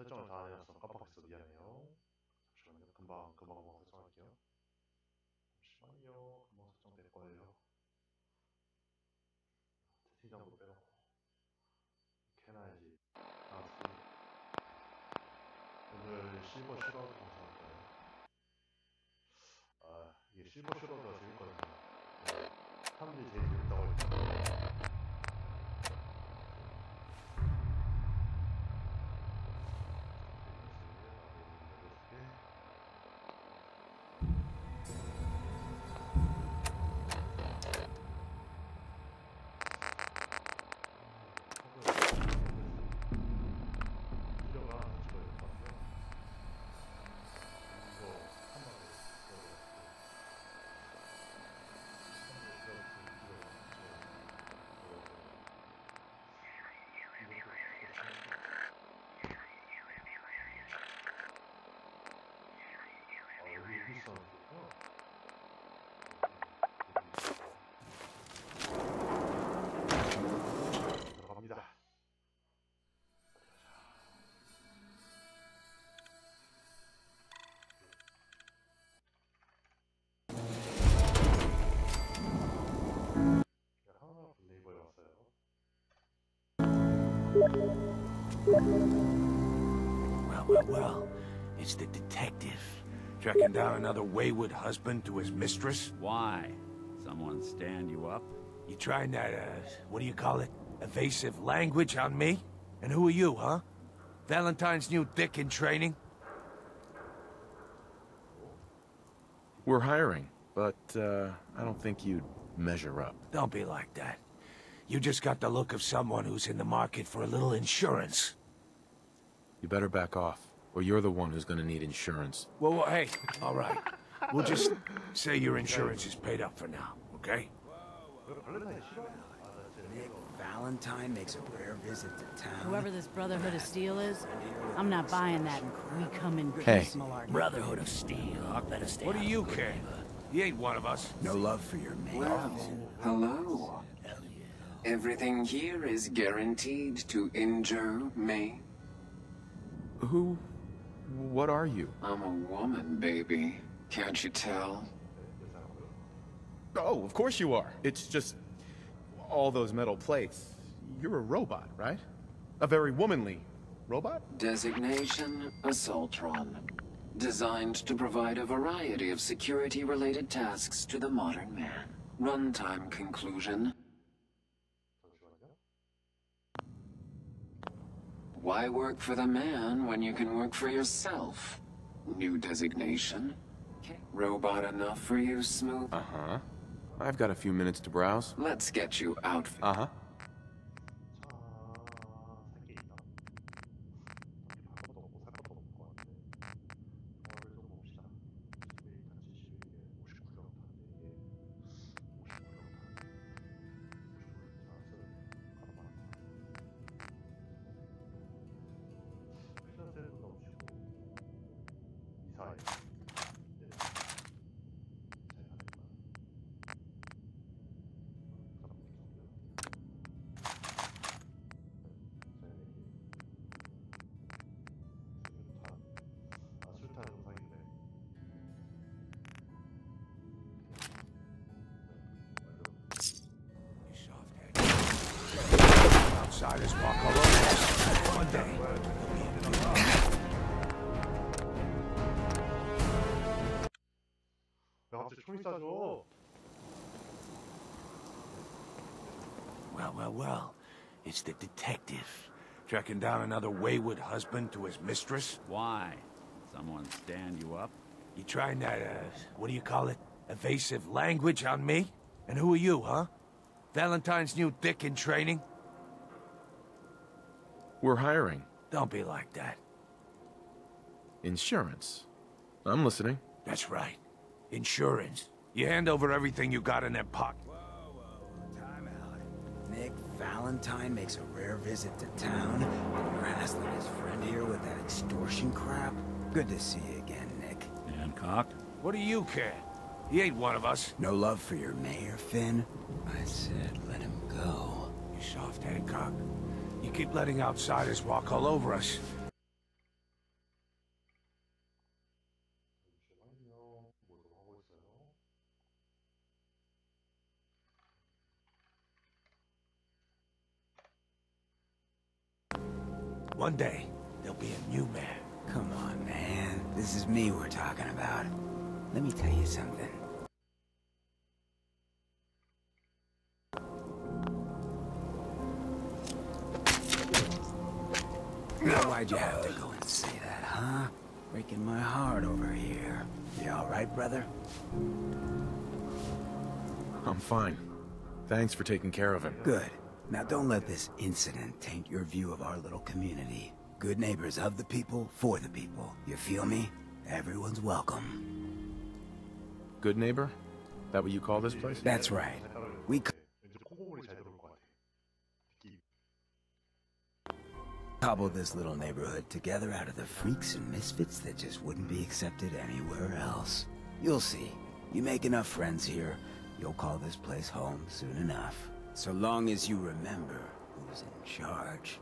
설정을 다 안 해놨어. 깜빡했어. 미안해요. 잠시만요. 금방 설정할게요. 잠시만요. 금방 설정될 거예요. 채팅창으로 빼놓고 해놔야지. 오늘 실버슈라우드 방송할 거예요. 이게 실버슈라우드가 재밌거든요. 사람들이 제일 재밌다고 했죠. 들어갑니다. 네이버에 왔어요. Well, it's the detective. Tracking down another wayward husband to his mistress? Why? Someone stand you up? You trying that, what do you call it? Evasive language on me? And who are you, huh? Valentine's new dick in training? We're hiring, but, I don't think you'd measure up. Don't be like that. You just got the look of someone who's in the market for a little insurance. You better back off, or you're the one who's gonna need insurance. Well, hey, all right. We'll just say your insurance is paid up for now, okay? Nick Valentine makes a rare visit to town. Whoever this Brotherhood of Steel is, I'm not buying that. We come in Hey. peace, malarkey. Brotherhood of Steel. Better stay. What do you care? He ain't one of us. No love for your mate. Well, hello. Everything here is guaranteed to injure me. What are you? I'm a woman, baby. Can't you tell? Oh, of course you are. It's just all those metal plates. You're a robot, right? A very womanly robot? Designation, Assaultron. Designed to provide a variety of security-related tasks to the modern man. Runtime conclusion. Why work for the man when you can work for yourself? New designation. Robot enough for you, Smooth? Uh-huh. I've got a few minutes to browse. Let's get you out. Uh-huh. Outsiders walk all over us. One day. 왜 갑자기 총이 쏴줘? Well. It's the detective. Tracking down another wayward husband to his mistress? Why? Someone stand you up? You trying that, what do you call it? Evasive language on me? And who are you, huh? Valentine's new dick in training? We're hiring. Don't be like that. Insurance. I'm listening. That's right. Insurance. You hand over everything you got in that pocket. Whoa, time out. Nick Valentine makes a rare visit to town, and you're hassling his friend here with that extortion crap? Good to see you again, Nick. Hancock? What do you care? He ain't one of us. No love for your mayor, Finn? I said let him go. You soft Hancock. You keep letting outsiders walk all over us. One day, there'll be a new man. Come on, man. This is me we're talking about. Let me tell you something. Now, why'd you have to go and say that, huh? Breaking my heart over here. You all right, brother? I'm fine. Thanks for taking care of him. Good. Now don't let this incident taint your view of our little community. Good neighbors of the people, for the people. You feel me? Everyone's welcome. Good neighbor? That what you call this place? That's right. We 왠지 콩고물이 잘 들어올 것 같아. 특히 cobble this little neighborhood together out of the freaks and misfits that just wouldn't be accepted anywhere else. You'll see. You make enough friends here, you'll call this place home soon enough. So long as you remember who's in charge.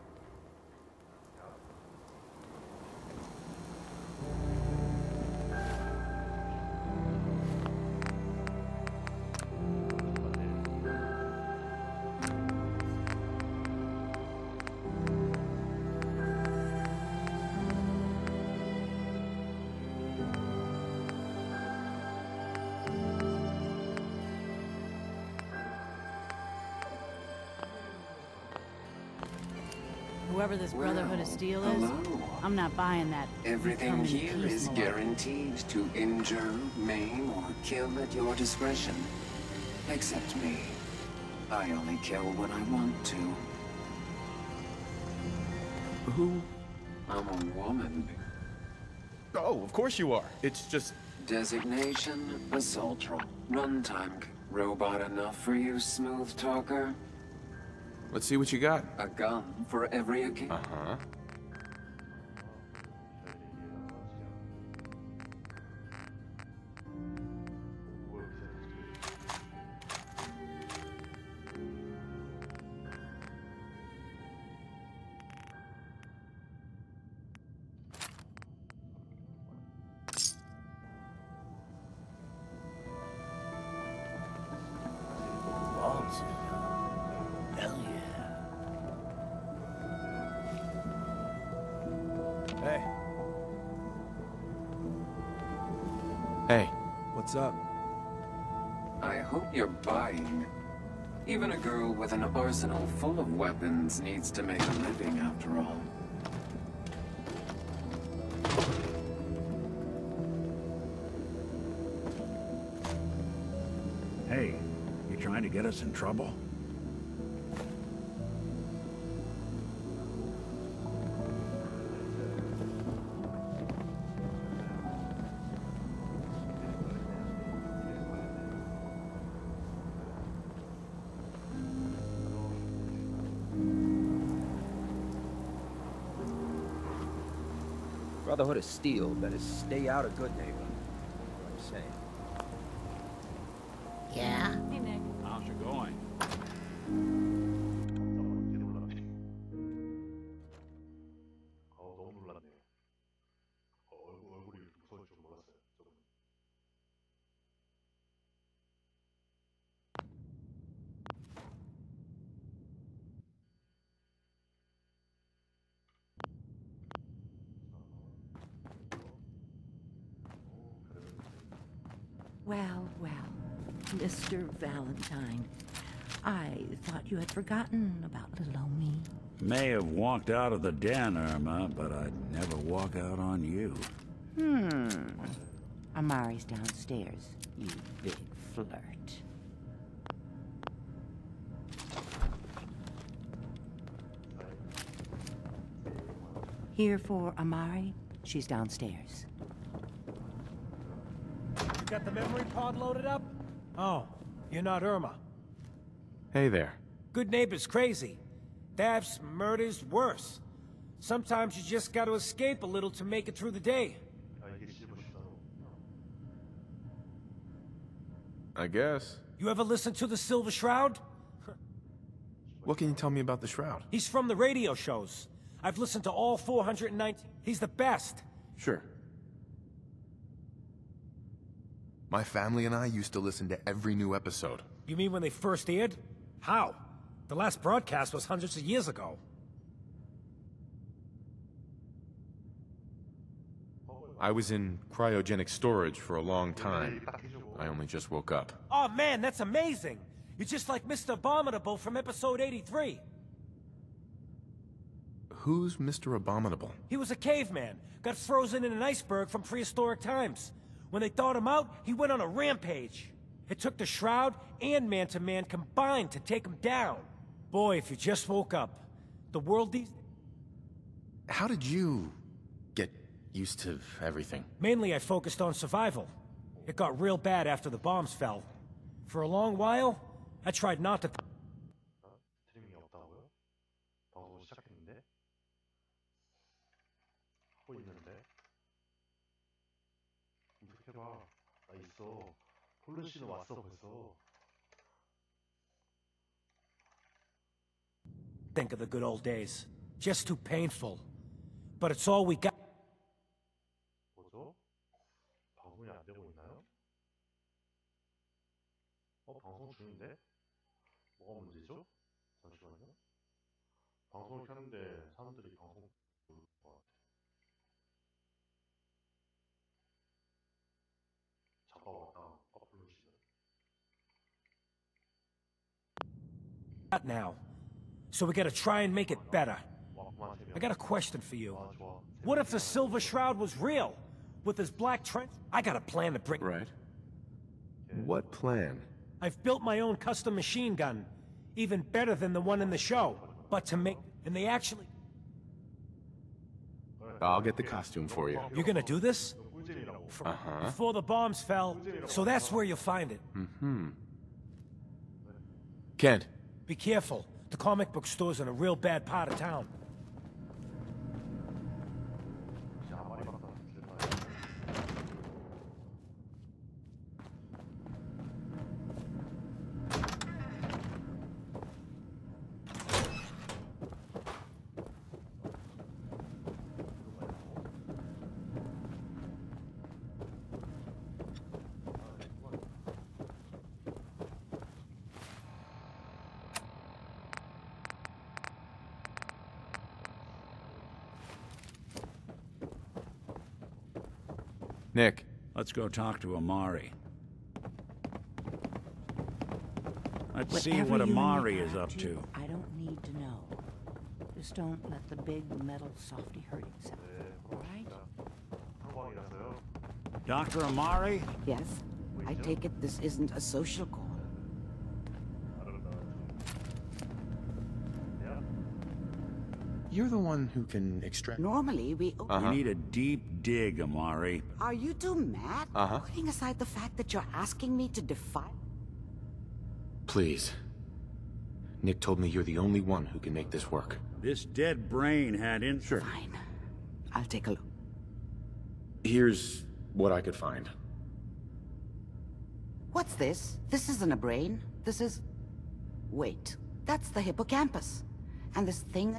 Whoever this Brotherhood of Steel is, hello. I'm not buying that. we Everything come in here peace is malarkey. guaranteed to injure, maim, or kill at your discretion. Except me. I only kill when I want to. Who? I'm a woman. Oh, of course you are. It's just... Designation, Assaultron. Runtime, robot enough for you, smooth talker? Let's see what you got. A gun for every occasion. Uh-huh. Hell yeah. Hey, Hey. what's up? I hope you're buying. Even a girl with an arsenal full of weapons needs to make a living after all. Hey, you trying to get us in trouble? Brotherhood of Steel better stay out of good neighbor. What I'm saying. Yeah? Hey, Nick. How's it going? 너무 놀랐네. 얼굴이 이렇게 무서울 줄 몰랐어요. 저분. Well, well, Mr. Valentine. I thought you had forgotten about little old me. May have walked out of the den, Irma, but I'd never walk out on you. Amari's downstairs, you big flirt. Here for Amari? She's downstairs. You got the memory pod loaded up? Oh, you're not Irma. Hey there. Good neighbor's crazy. Thefts, murders, worse. Sometimes you just gotta escape a little to make it through the day. 아, 이게 실버슈라우드. I guess. You ever listen to the Silver Shroud? What can you tell me about the Shroud? He's from the radio shows. I've listened to all 490. He's the best. Sure. My family and I used to listen to every new episode. You mean when they first aired? How? The last broadcast was hundreds of years ago. I was in cryogenic storage for a long time. I only just woke up. Oh man, that's amazing! You're just like Mr. Abominable from episode 83. Who's Mr. Abominable? He was a caveman, got frozen in an iceberg from prehistoric times. When they thawed him out, he went on a rampage. It took the Shroud and Man-to-Man combined to take him down. Boy, if you just woke up, the world these... How did you get used to everything? Mainly I focused on survival. It got real bad after the bombs fell. For a long while, I tried not to... 스트리밍이 없다고요? 방송 시작했는데? 하고 있는데? 검색해봐. 나 있어. 폴른 씨는 왔어 벌써. Think of the good old days. Just too painful. But it's all we got. 뭐죠? 방송이 안 되고 있나요? 방송 중인데? 뭐가 문제죠? 잠시만요. 방송을 켰는데 사람들이 방송 모를 것 같아. 잠깐 왔다. 커플로 씨는. Now. So we gotta try and make it better. I got a question for you. What if the Silver Shroud was real? With his black trench? I got a plan to bring... Right. What plan? I've built my own custom machine gun. Even better than the one in the show. But to make... And they actually... I'll get the costume for you. You're gonna do this? Uh-huh. Before the bombs fell, so that's where you'll find it. Mm-hmm. Kent. Be careful. The comic book store's in a real bad part of town. Nick. Let's go talk to Amari. Let's see Whatever what you and Amari your is up pal to. do, I don't need to know. Just don't let the big metal softy hurt himself. All right? 상황이라서요. Dr. Amari? Yes. I take it this isn't a social call. You're the one who can extract... Normally, we... We need a deep dig, Amari. Are you two mad? Putting aside the fact that you're asking me to defy... Please. Nick told me you're the only one who can make this work. This dead brain had in... Sure. Fine. I'll take a look. Here's what I could find. What's this? This isn't a brain. This is... Wait. That's the hippocampus. And this thing...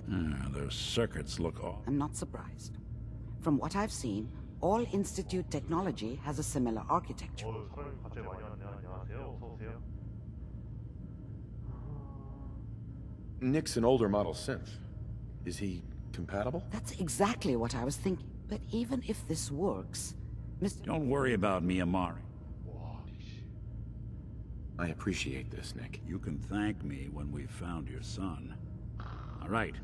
Those circuits look off. I'm not surprised. From what I've seen, all Institute technology has a similar architecture. 사람이 갑자기 많이 왔네. 안녕하세요. 어서 오세요. Nick's an older model synth. Is he compatible? That's exactly what I was thinking. But even if this works, Mr. Don't worry about me, Amari. I appreciate this, Nick. You can thank me when we've found your son. All right,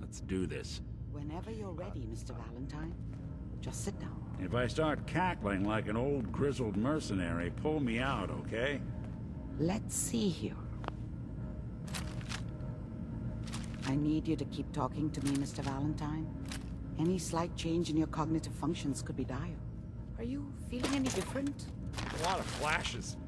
let's do this. Whenever you're ready, Mr. Valentine, just sit down. If I start cackling like an old grizzled mercenary, pull me out, okay? Let's see here. I need you to keep talking to me, Mr. Valentine. Any slight change in your cognitive functions could be dire. Are you feeling any different? A lot of flashes.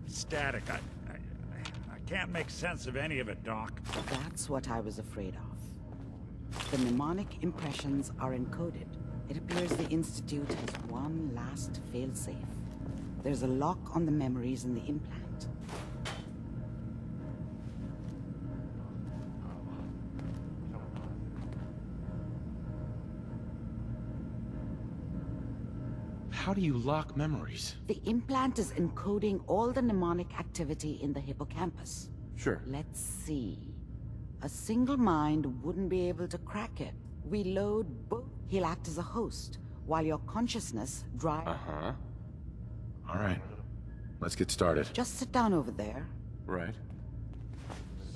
Static. I can't make sense of any of it, Doc. That's what I was afraid of. The mnemonic impressions are encoded. It appears the Institute has one last failsafe. There's a lock on the memories in the implant. How do you lock memories? The implant is encoding all the mnemonic activity in the hippocampus. Sure. Let's see. A single mind wouldn't be able to crack it. We load both. He'll act as a host, while your consciousness drives... Uh-huh. All right. Let's get started. Just sit down over there. Right.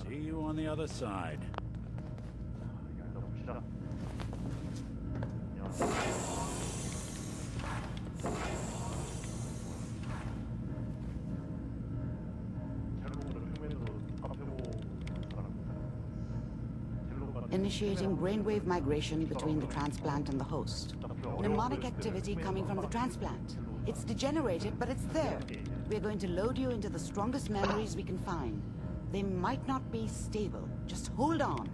See you on the other side. Initiating brainwave migration between the transplant and the host. Mnemonic activity coming from the transplant. It's degenerated, but it's there. We're going to load you into the strongest memories we can find. They might not be stable. Just hold on.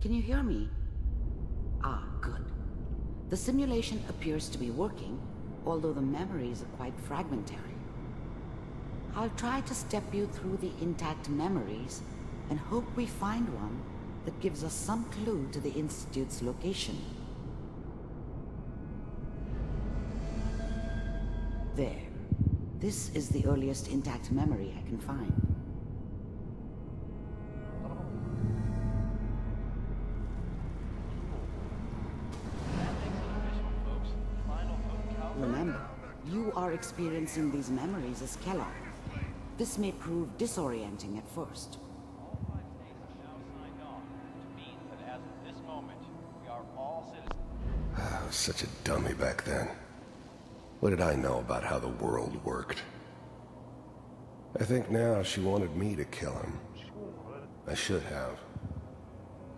Can you hear me? Ah, good. The simulation appears to be working, although the memories are quite fragmentary. I'll try to step you through the intact memories and hope we find one that gives us some clue to the Institute's location. There. This is the earliest intact memory I can find. Remember, you are experiencing these memories as Kellogg. This may prove disorienting at first. I was such a dummy back then. What did I know about how the world worked? I think now she wanted me to kill him. I should have.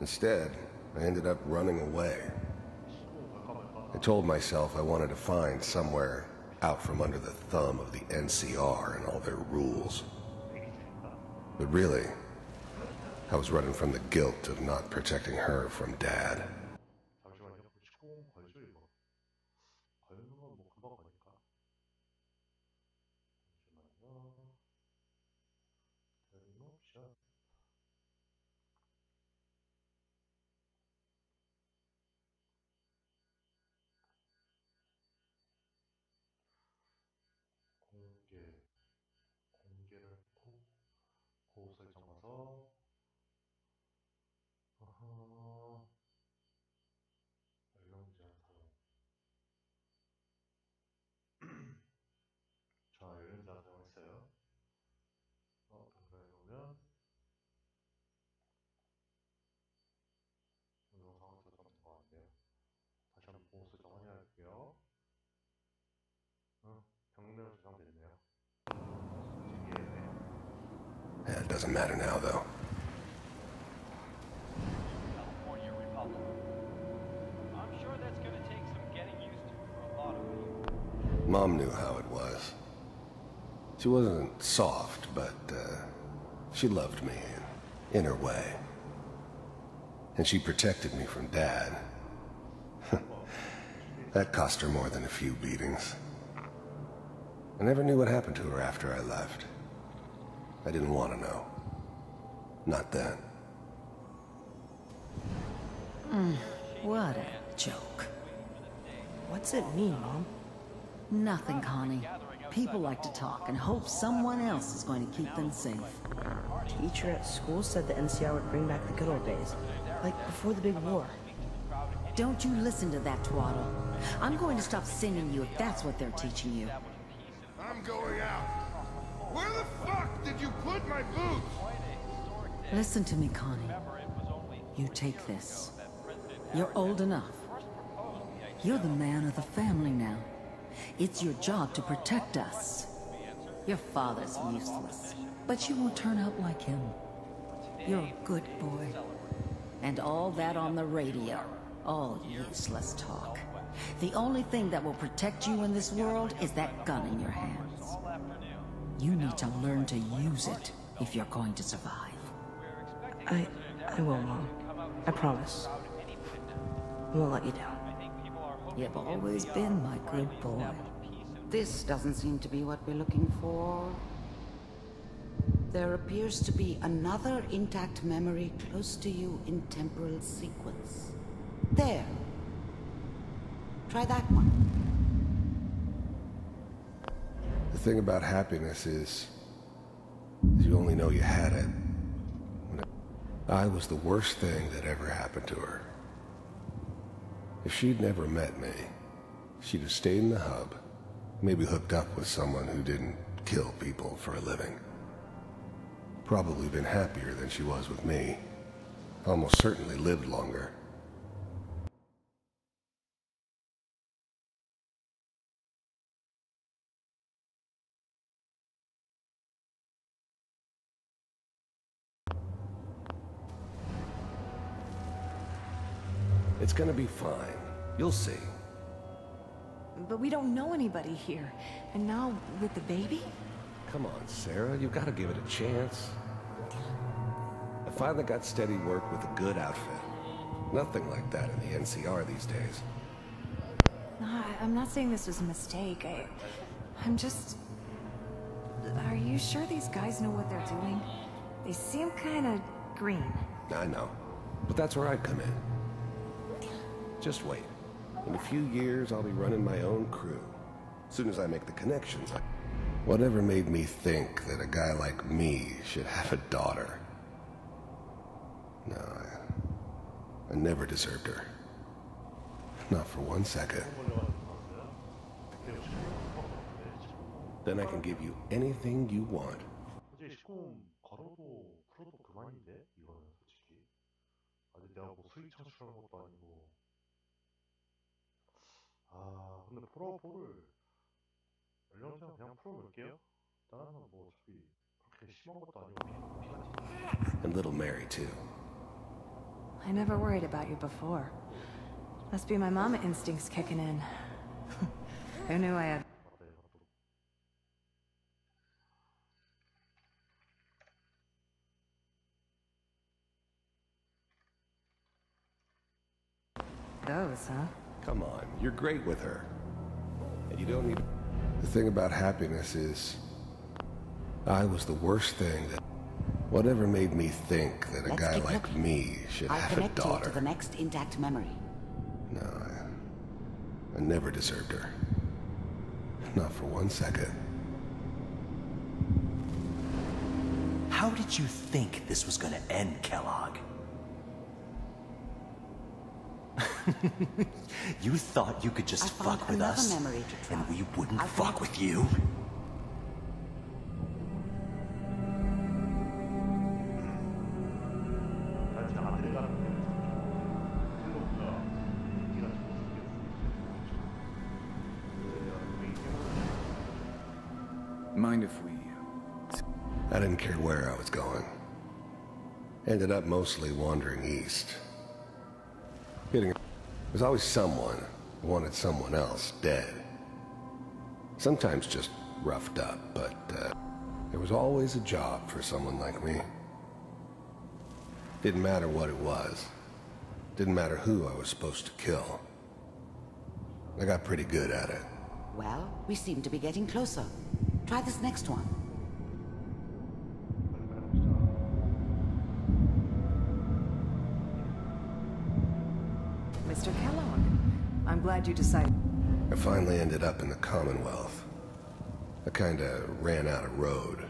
Instead, I ended up running away. I told myself I wanted to find somewhere out from under the thumb of the NCR and all their rules. But really, I was running from the guilt of not protecting her from Dad. 공개를 고우 설정 가서 연령 제한 사용. 자, 연령 제한 사용했어요. 동그라미 놓으면 영상을 설정된 것 같네요. 다시 한번 보호 설정 확인할게요. 병렬 저장됐네요. Yeah, it doesn't matter now, though. I'm sure that's going to take some getting used to for a lot of you. Mom knew how it was. She wasn't soft, but she loved me in her way. And she protected me from Dad. That cost her more than a few beatings. I never knew what happened to her after I left. I didn't want to know. Not then. What a joke. What's it mean, Mom? Nothing, Connie. People like to talk and hope someone else is going to keep them safe. Teacher at school said the NCR would bring back the good old days, like before the big war. Don't you listen to that twaddle. I'm going to stop singing you if that's what they're teaching you. I'm going out. Where the fuck did you put my boots? Listen to me, Connie. You take this. You're old enough. You're the man of the family now. It's your job to protect us. Your father's useless, but you won't turn out like him. You're a good boy. And all that on the radio, all useless talk. The only thing that will protect you in this world is that gun in your hands. You need to learn to use it if you're going to survive. I will, Mom. I promise. I won't let you down. You've always been my good boy. This doesn't seem to be what we're looking for. There appears to be another intact memory close to you in temporal sequence. There. Try that one. The thing about happiness is you only know you had it. I was the worst thing that ever happened to her. If she'd never met me, she'd have stayed in the hub, maybe hooked up with someone who didn't kill people for a living. Probably been happier than she was with me. Almost certainly lived longer. It's gonna be fine. You'll see. But we don't know anybody here. And now, with the baby? Come on, Sarah, you've got to give it a chance. I finally got steady work with a good outfit. Nothing like that in the NCR these days. No, I'm not saying this was a mistake. I'm just... Are you sure these guys know what they're doing? They seem kind of green. I know, but that's where I come in. Just wait. In a few years, I'll be running my own crew. As soon as I make the connections, whatever made me think that a guy like me should have a daughter? No, I never deserved her. Not for 1 second. Then I can give you anything you want. 솔직히 시콤 걸어도 풀어도 그만인데 이거는 솔직히 아직 내가 뭐 수익 창출하는 것도 아니고. 아 근데 폴아웃 4를 연령대는 그냥 풀어놓을게요. 다른 건 뭐 어차피 그렇게 심한 것도 아니고 피가 And little Mary too. I never worried about you before. Must be my mama instincts kicking in. Who knew I had... Those, huh? Come on, you're great with her. And you don't need... The thing about happiness is... I was the worst thing that... Whatever made me think that a guy like me should have a daughter... I'll connect you to the next intact memory. No, I never deserved her. Not for 1 second. How did you think this was gonna end, Kellogg? You thought you could just fuck with us, and we wouldn't fuck with you? Mind if we... I didn't care where I was going. Ended up mostly wandering east. There's always someone who wanted someone else dead. Sometimes just roughed up, but there was always a job for someone like me. Didn't matter what it was. Didn't matter who I was supposed to kill. I got pretty good at it. Well, we seem to be getting closer. Try this next one. Mr. Kellogg, I'm glad you decided... I finally ended up in the Commonwealth. I kinda ran out of road.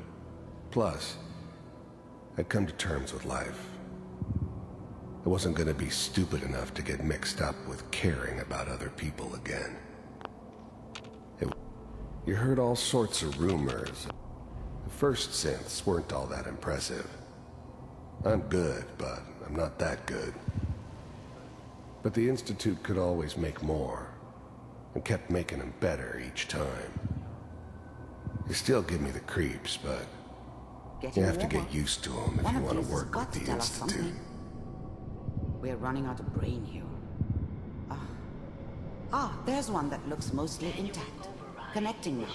Plus, I'd come to terms with life. I wasn't gonna be stupid enough to get mixed up with caring about other people again. You heard all sorts of rumors. The first synths weren't all that impressive. I'm good, but I'm not that good. But the Institute could always make more, and kept making them better each time. They still give me the creeps, but you have to get used to them if you want to work with the Institute. We're running out of brain here. There's one that looks mostly intact. Connecting now.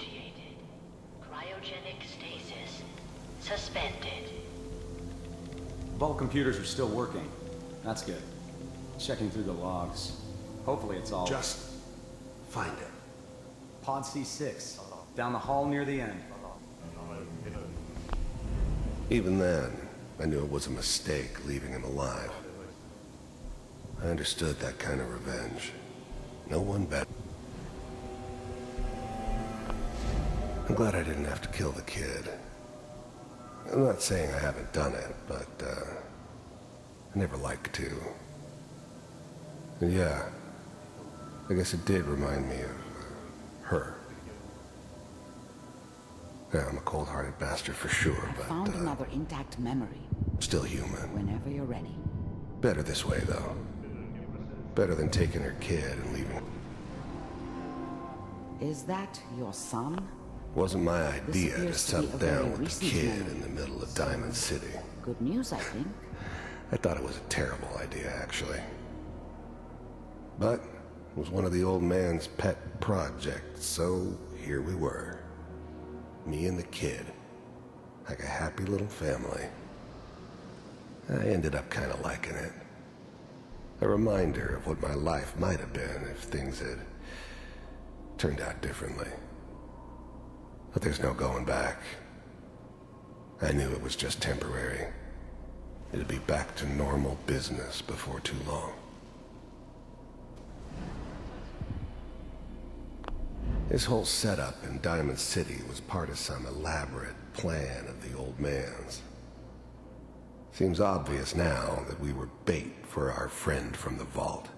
Cryogenic stasis suspended. Vault computers are still working. That's good. Checking through the logs. Hopefully it's all... Just find it. Pod C6. Down the hall near the end. Even then, I knew it was a mistake leaving him alive. I understood that kind of revenge. No one better. I'm glad I didn't have to kill the kid. I'm not saying I haven't done it, but, I never like to. And yeah, I guess it did remind me of her. Yeah, I'm a cold-hearted bastard for sure, but, Found another intact memory. still human. Whenever you're ready. Better this way, though. Better than taking her kid and leaving. Is that your son? Wasn't my idea to appears to be settle a very down with a recent kid memory. in the middle of Diamond City. Good news, I think. I thought it was a terrible idea, actually. But it was one of the old man's pet projects, so here we were. Me and the kid. Like a happy little family. I ended up kind of liking it. A reminder of what my life might have been if things had turned out differently. But there's no going back. I knew it was just temporary. It'd be back to normal business before too long. This whole setup in Diamond City was part of some elaborate plan of the old man's. Seems obvious now that we were bait for our friend from the vault.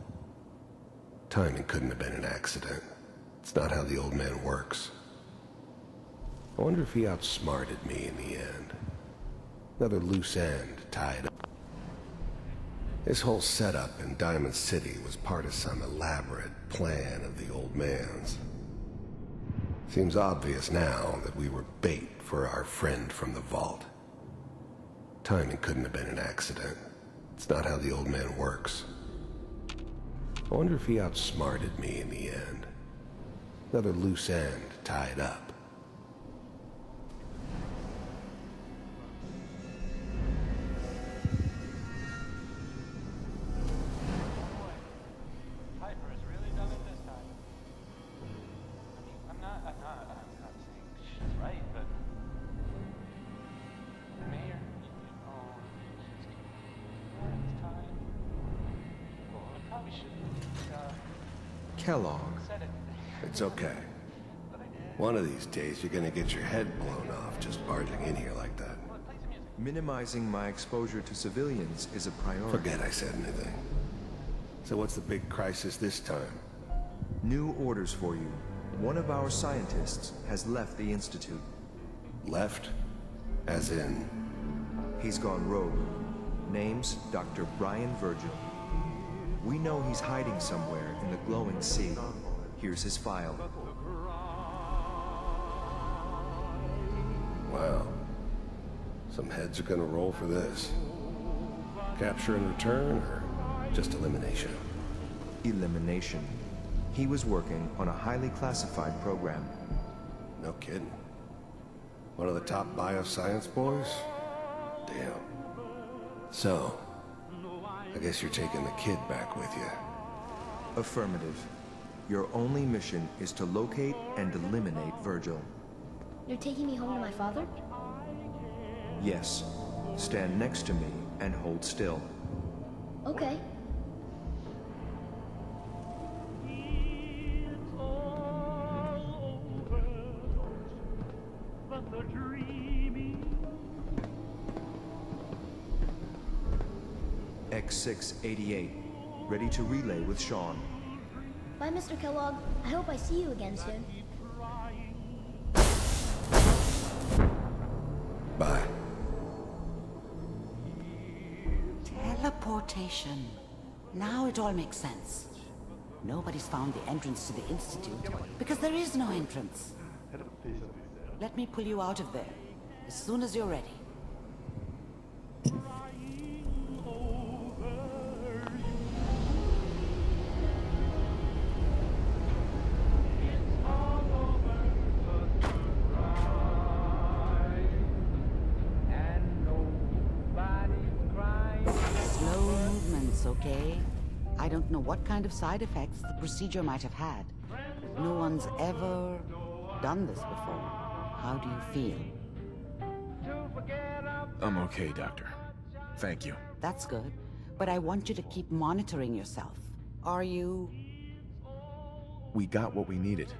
Timing couldn't have been an accident. It's not how the old man works. I wonder if he outsmarted me in the end. Another loose end tied up. This whole setup in Diamond City was part of some elaborate plan of the old man's. Seems obvious now that we were bait for our friend from the vault. Timing couldn't have been an accident. It's not how the old man works. I wonder if he outsmarted me in the end. Another loose end tied up. Piper has really done it this time. I mean, I'm not saying she's right, but the mayor, this time. Well, I probably shouldn't. Kellogg. Said it. It's okay. One of these days, you're gonna get your head blown off just barging in here like that. Minimizing my exposure to civilians is a priority. Forget I said anything. So what's the big crisis this time? New orders for you. One of our scientists has left the Institute. Left? As in? He's gone rogue. Name's Dr. Brian Virgil. We know he's hiding somewhere in the glowing sea. Here's his file. Wow. Some heads are gonna roll for this. Capture and return, or just elimination? Elimination. He was working on a highly classified program. No kidding. One of the top bioscience boys? Damn. So, I guess you're taking the kid back with you. Affirmative. Your only mission is to locate and eliminate Virgil. You're taking me home to my father? Yes. Stand next to me and hold still. Okay. X688. Ready to relay with Sean. Bye, Mr. Kellogg. I hope I see you again soon. Bye. Teleportation. Now it all makes sense. Nobody's found the entrance to the Institute because there is no entrance. Let me pull you out of there as soon as you're ready. Okay? I don't know what kind of side effects the procedure might have had. No one's ever done this before. How do you feel? I'm okay, Doctor. Thank you. That's good. But I want you to keep monitoring yourself. Are you... We got what we needed.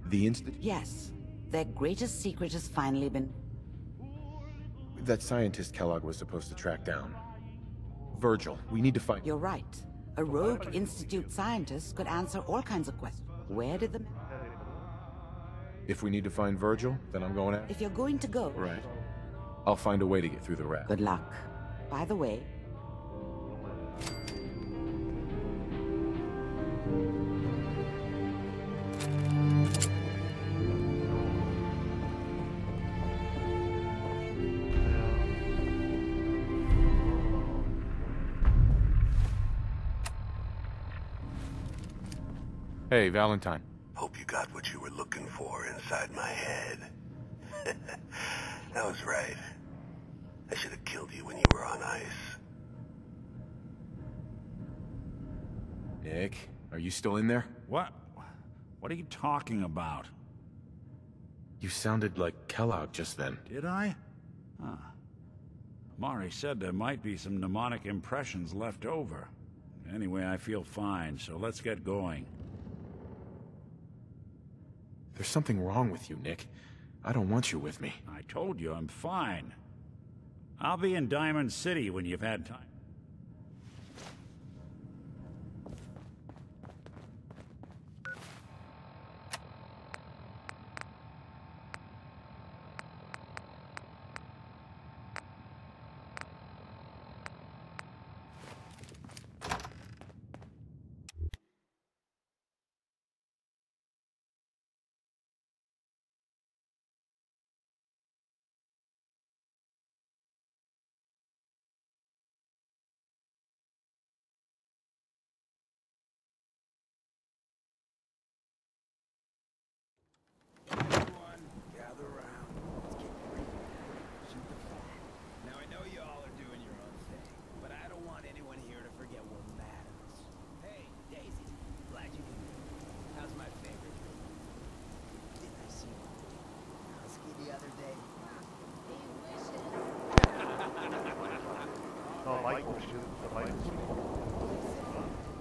The Yes. Their greatest secret has finally been... That scientist Kellogg was supposed to track down. Virgil, we need to find... You're right. A rogue Institute scientist could answer all kinds of questions. Where did the... If we need to find Virgil, then I'm going after... If you're going to go... Right. I'll find a way to get through the rat. Good luck. By the way... Hey, Valentine. Hope you got what you were looking for inside my head. That was right. I should have killed you when you were on ice. Nick, are you still in there? What? What are you talking about? You sounded like Kellogg just then. Did I? Huh. Mari said there might be some mnemonic impressions left over. Anyway, I feel fine, so let's get going. There's something wrong with you, Nick. I don't want you with me. I told you I'm fine. I'll be in Diamond City when you've had time.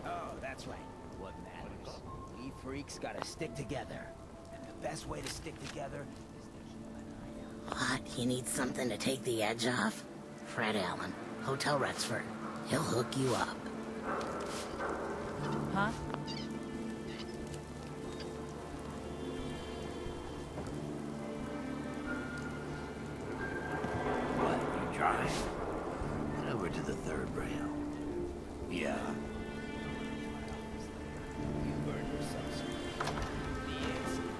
Oh, that's right. What matters? We freaks gotta stick together. And the best way to stick together is to keep an eye out. What? You need something to take the edge off? Fred Allen, Hotel Rexford. He'll hook you up. Huh? What, you drive? Head over to the third rail. Yeah. You burned yourself some. The instant.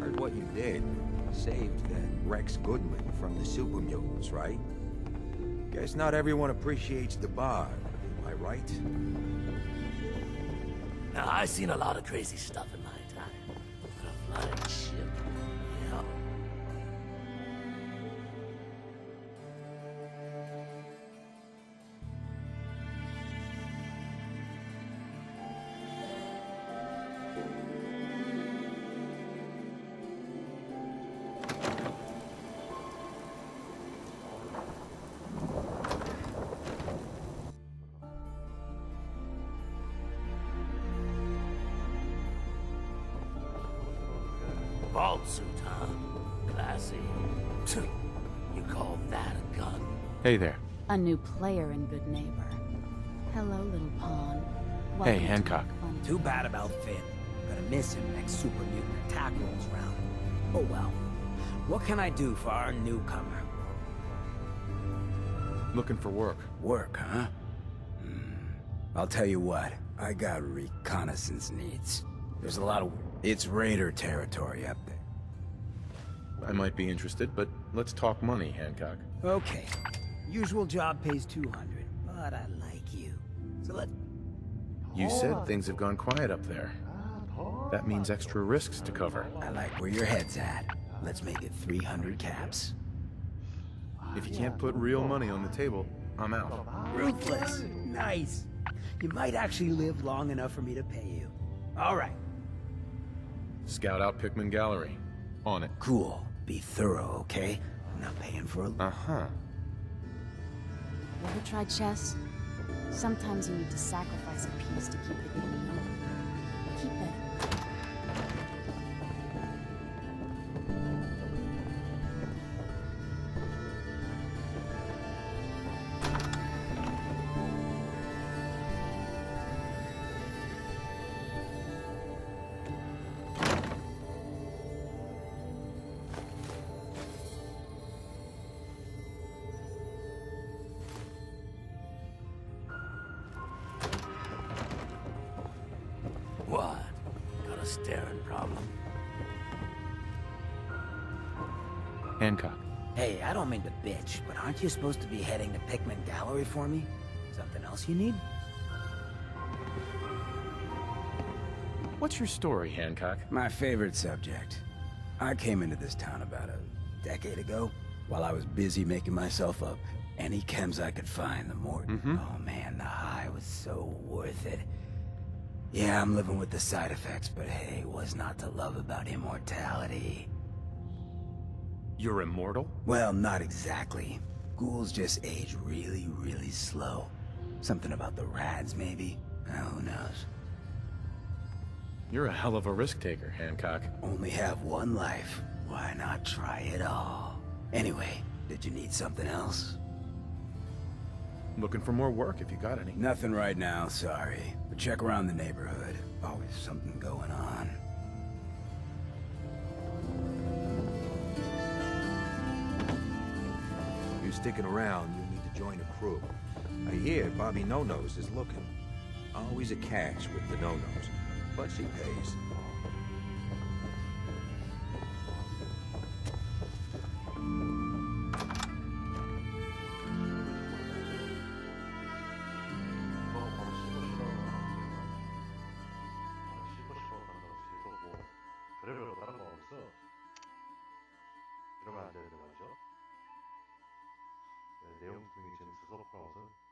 Heard what you did. Saved that Rex Goodman from the super mutants, right? Guess not everyone appreciates the bar, am I right? Now, I've seen a lot of crazy stuff in my time. But a flying ship, yeah. Vault suit, huh? Classy. You call that a gun? Hey there. A new player and good neighbor. Hello, little pawn. Hey, Welcome to Hancock. my fun- Too bad about Finn. Gonna miss him next super mutant attack rolls round. Oh well. What can I do for our newcomer? Looking for work. Work, huh? I'll tell you what. I got reconnaissance needs. There's a lot of... It's Raider territory up there. I might be interested, but let's talk money, Hancock. Okay. Usual job pays 200, but I like you. So let... You said things have gone quiet up there. That means extra risks to cover. I like where your head's at. Let's make it 300 caps. If you can't put real money on the table, I'm out. Ruthless. Nice. You might actually live long enough for me to pay you. All right. Scout out Pickman Gallery. On it. Cool. Be thorough, okay? I'm not paying for a... Uh-huh. Ever tried chess? Sometimes you need to sacrifice a piece to keep the game going. Keep betting. What? Got a staring problem? Hancock. Hey, I don't mean to bitch, but aren't you supposed to be heading to Pickman Gallery for me? Something else you need? What's your story, Hancock? My favorite subject. I came into this town about a decade ago, while I was busy making myself up any chems I could find, the more... Oh man, the high was so worth it. Yeah, I'm living with the side effects, but hey, what's not to love about immortality? You're immortal? Well, not exactly. Ghouls just age really, really slow. Something about the rads, maybe? Who knows? You're a hell of a risk taker, Hancock. Only have one life. Why not try it all? Anyway, did you need something else? Looking for more work if you got any. Nothing right now, sorry. But check around the neighborhood. Always something going on. You sticking around, you need to join a crew. I hear Bobby No-Nose is looking. Always a catch with the No-Nose, but she pays. 별의별 다른 거 없어. 이러면 안 되는데 말이죠. 네, 내용 등이 재밌어서 폴아웃은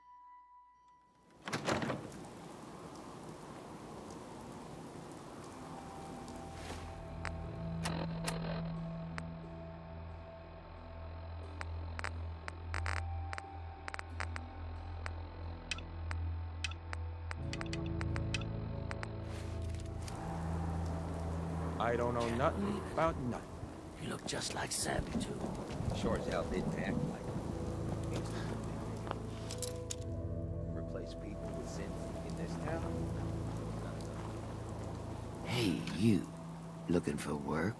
I don't know nothing about nothing. You look just like Sam, too. Sure as hell didn't act like replace people with synth in this town. Hey, you. Looking for work?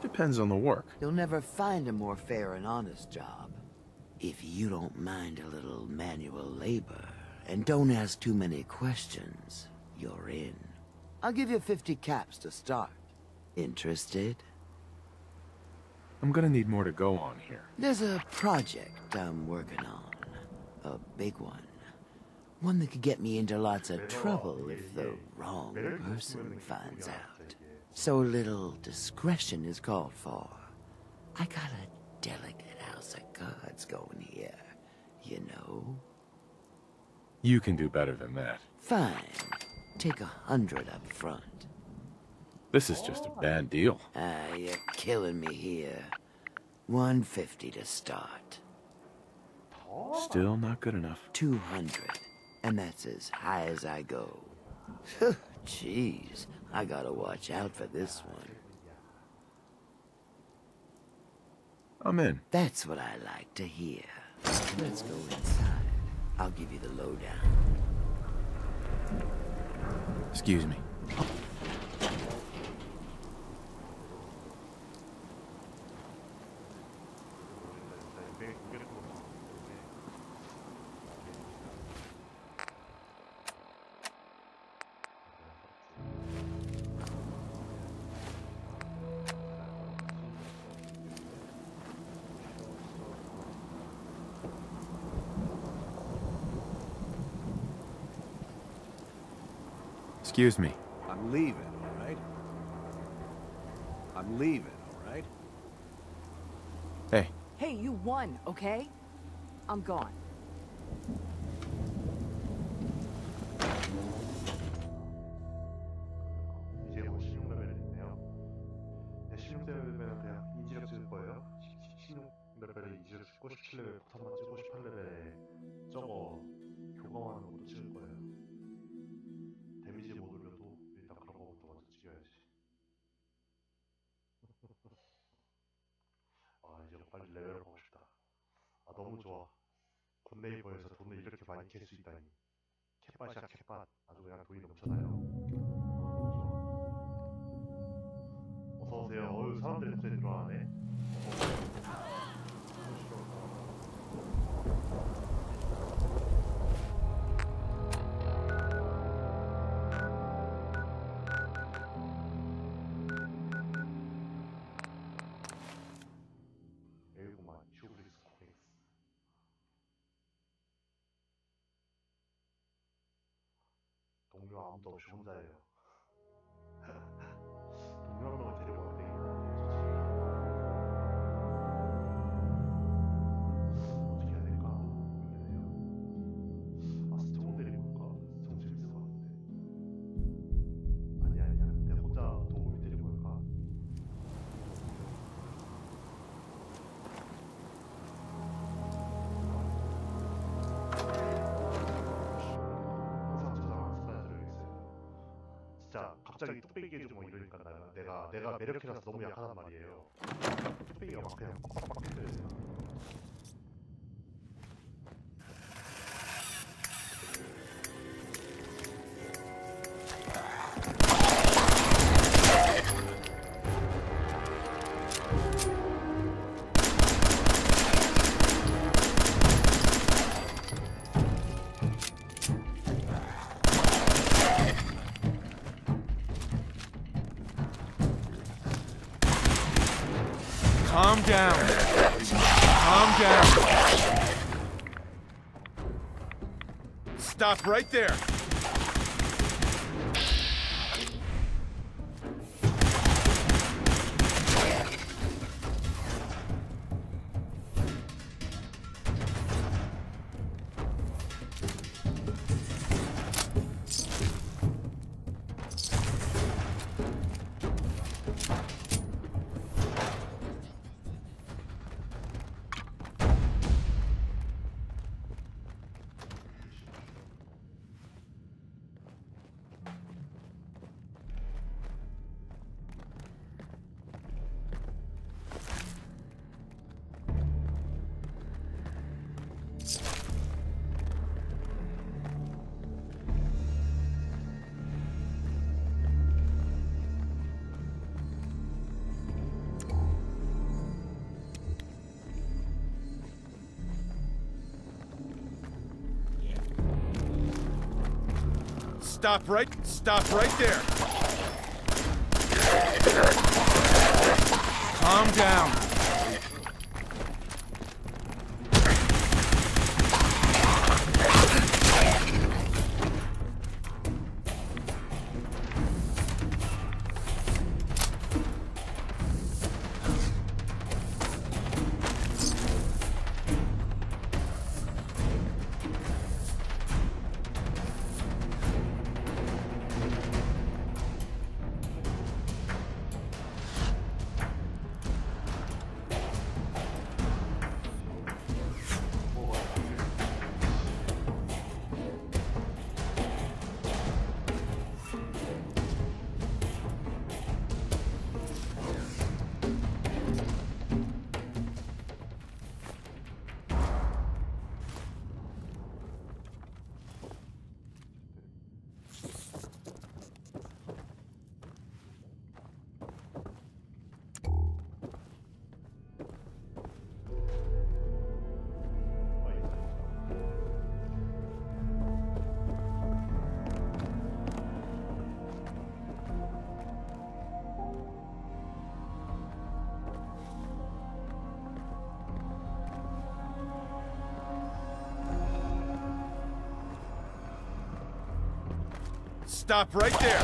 Depends on the work. You'll never find a more fair and honest job. If you don't mind a little manual labor, and don't ask too many questions, you're in. I'll give you 50 caps to start. Interested? I'm gonna need more to go on here. There's a project I'm working on. A big one. One that could get me into lots of trouble if the wrong person finds out. So little discretion is called for. I got a delicate house of cards going here, you know? You can do better than that. Fine. Take 100 up front. This is just a bad deal. You're killing me here. 150 to start. Still not good enough. 200. And that's as high as I go. Jeez, I gotta watch out for this one. I'm in. That's what I like to hear. Let's go inside. I'll give you the lowdown. Excuse me. Excuse me. I'm leaving, all right? I'm leaving, all right? Hey. Hey, you won, okay? I'm gone. 이제 뭐 16레벨이네요. 네, 16레벨은 그냥 이지력 찍을 거예요. 16레벨에 이지력 찍고 17레벨 포탄만 찍고 18레벨에 저거 교감하는 것도 찍을 거예요. 데미지 못 올려도 일단 그런 거부터 먼저 찍어야지. 아 이제 빨리 레벨업 하고 싶다. 아 너무 좋아. 굿네이버에서 돈을 이렇게 많이 캘 수 있다니. 캣밭이야 캣밭. 아주 그냥 돈이 넘쳐나요. 어서오세요. 어휴 사람들이 갑자기 늘어나네. 여기구만. 휴브릭스 코엑스. 동료 아무도 없이 혼자예요. 동료 한 명을 데리고 와야 되긴 하는데 어떻게 해야 될까 고민되네요. 아 스트롱 데리고 올까? 스트롱 재밌을 것 같은데. 아니야 내가 혼자 도구미 데리고 올까? 진짜 갑자기 뚝배기 해주고 뭐 이러니까 내가 매력이라서 너무 약하단 말이에요. 뚝배기가 막 그냥 빡빡빡 해줘요. Calm down. Calm down. Stop right there. Stop right there. Calm down. Stop right there.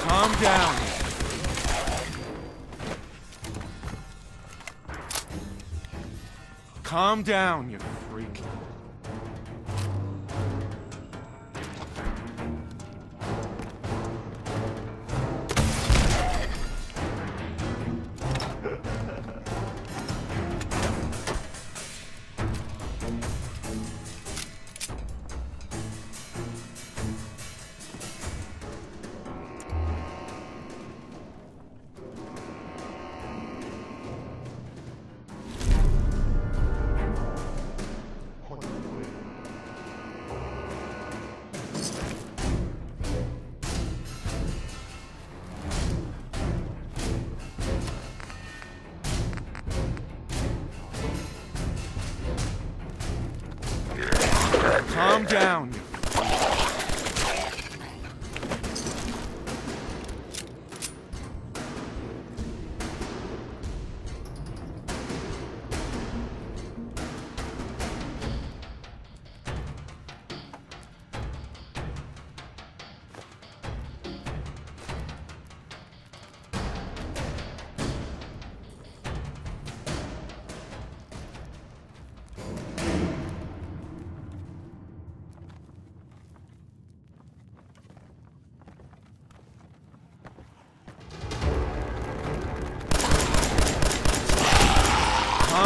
Calm down. Calm down, you freak. down!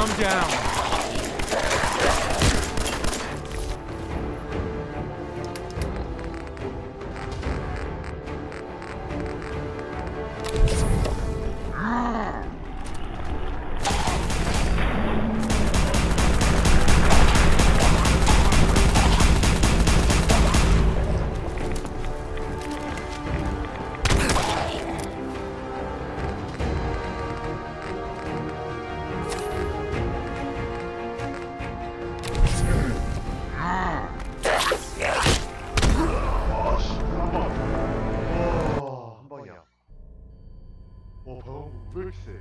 Calm down. 왜 이렇게 세?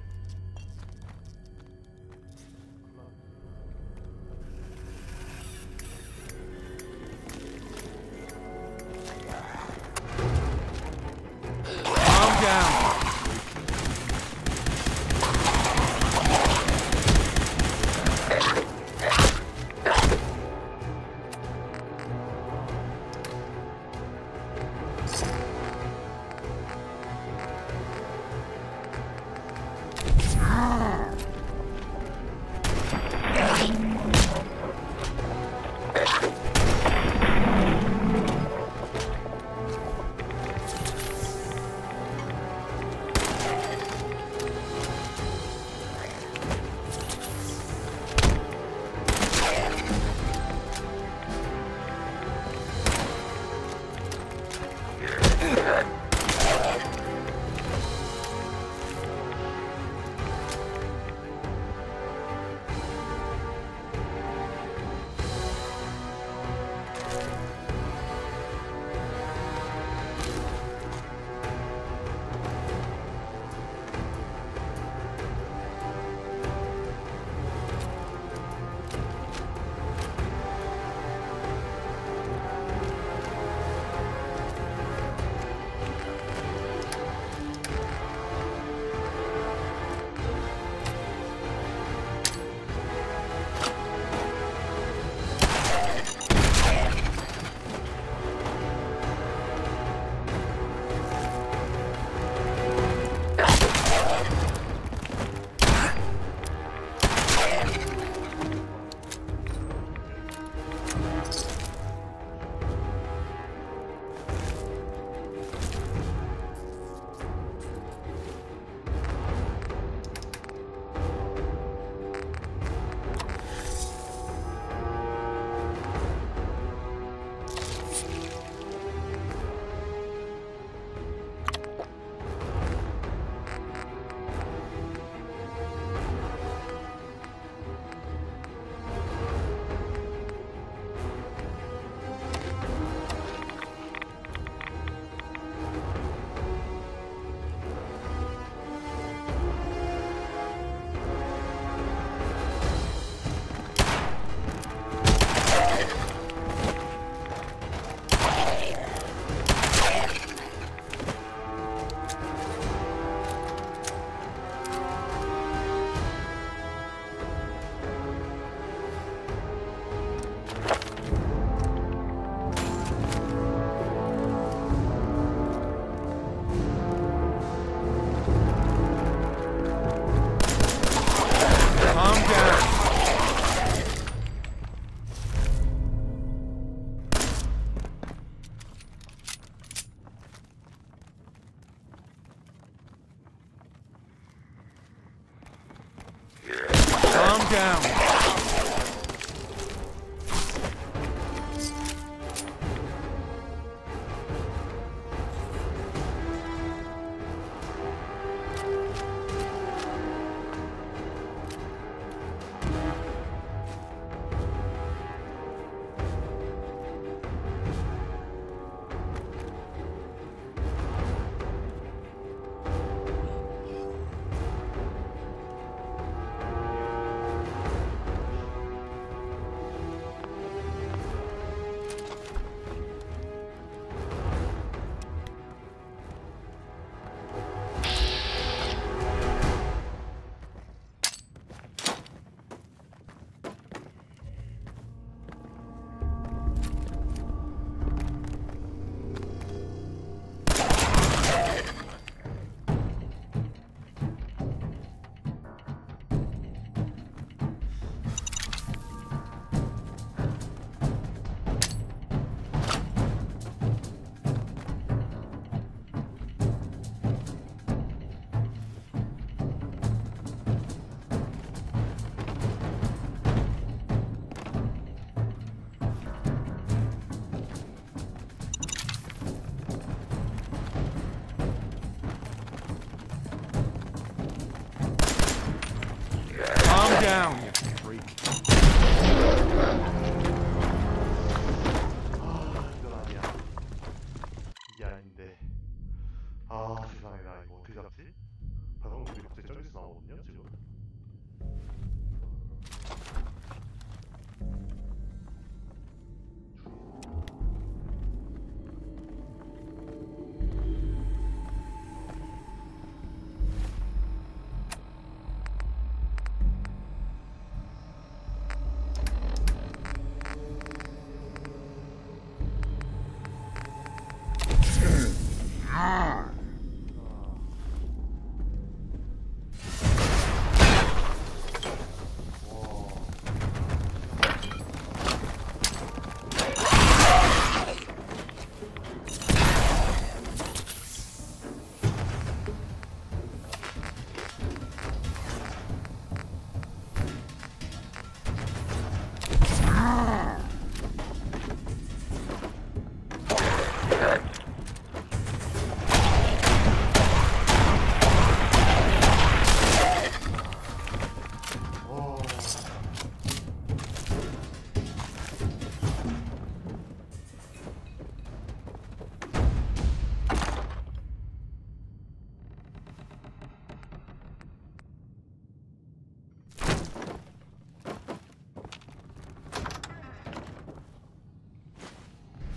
Calm down. Calm down. down, you freak. 이건 아니야. 이게 아닌데. 세상에, 나 이거 어떻게 잡지? 방금들이 갑자기 저기서 나오거든요, 지금.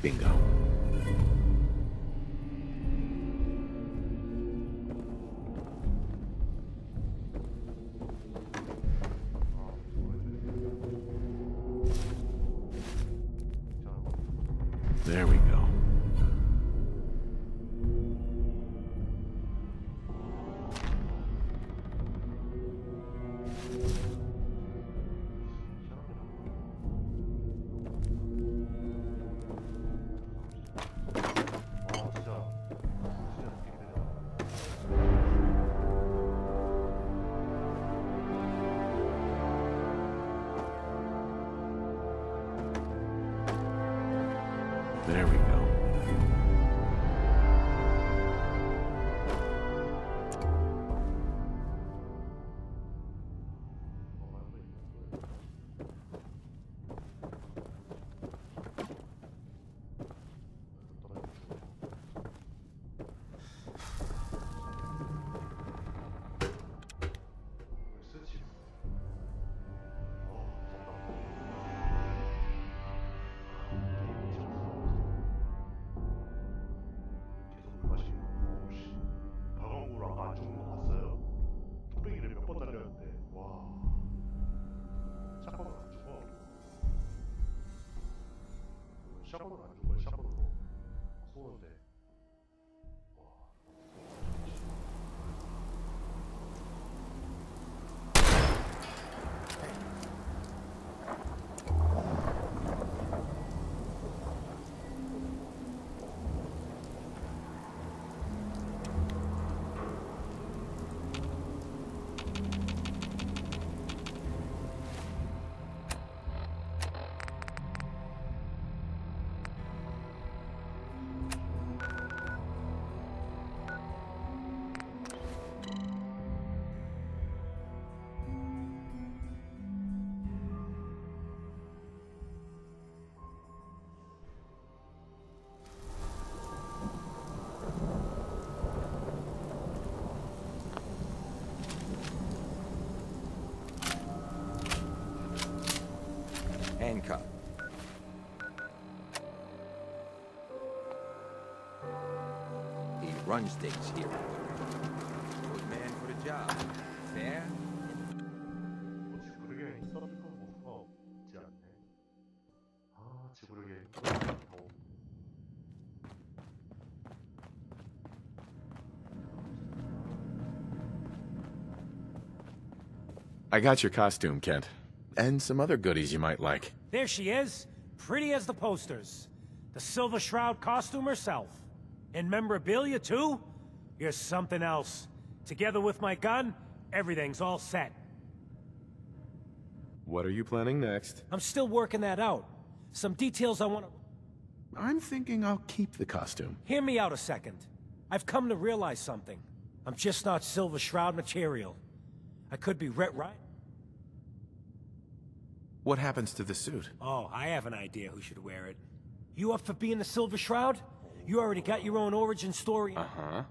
Bingo. There we go. There we go. 샷건으로 안 죽어요. 샷건으로 쏘는데. Handcuff. He runs things here. Good man for the job. Fair? 지구력에 있었던 모습가 없지 않네. 지구력에 I got your costume, Kent. And some other goodies you might like. There she is, pretty as the posters. The Silver Shroud costume herself. And memorabilia, too? You're something else. Together with my gun, everything's all set. What are you planning next? I'm still working that out. Some details I want to... I'm thinking I'll keep the costume. Hear me out a second. I've come to realize something. I'm just not Silver Shroud material. I could be right. What happens to the suit? Oh, I have an idea who should wear it. You up for being the Silver Shroud? You already got your own origin story. Uh-huh.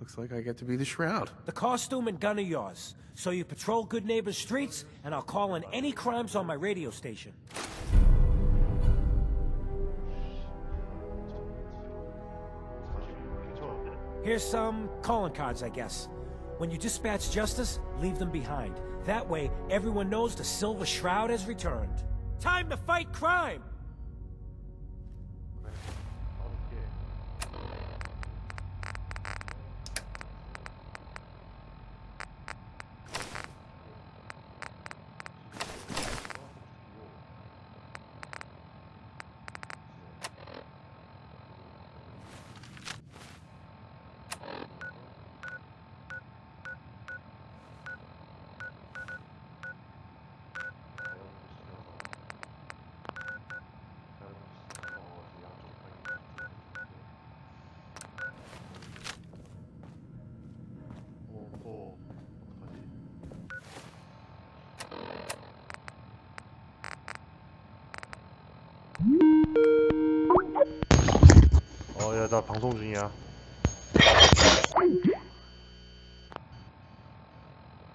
Looks like I get to be the Shroud. The costume and gun are yours. So you patrol Good Neighbor's streets, and I'll call in any crimes on my radio station. Here's some calling cards, I guess. When you dispatch justice, leave them behind. That way, everyone knows the Silver Shroud has returned. Time to fight crime! 야, 나 방송 중이야.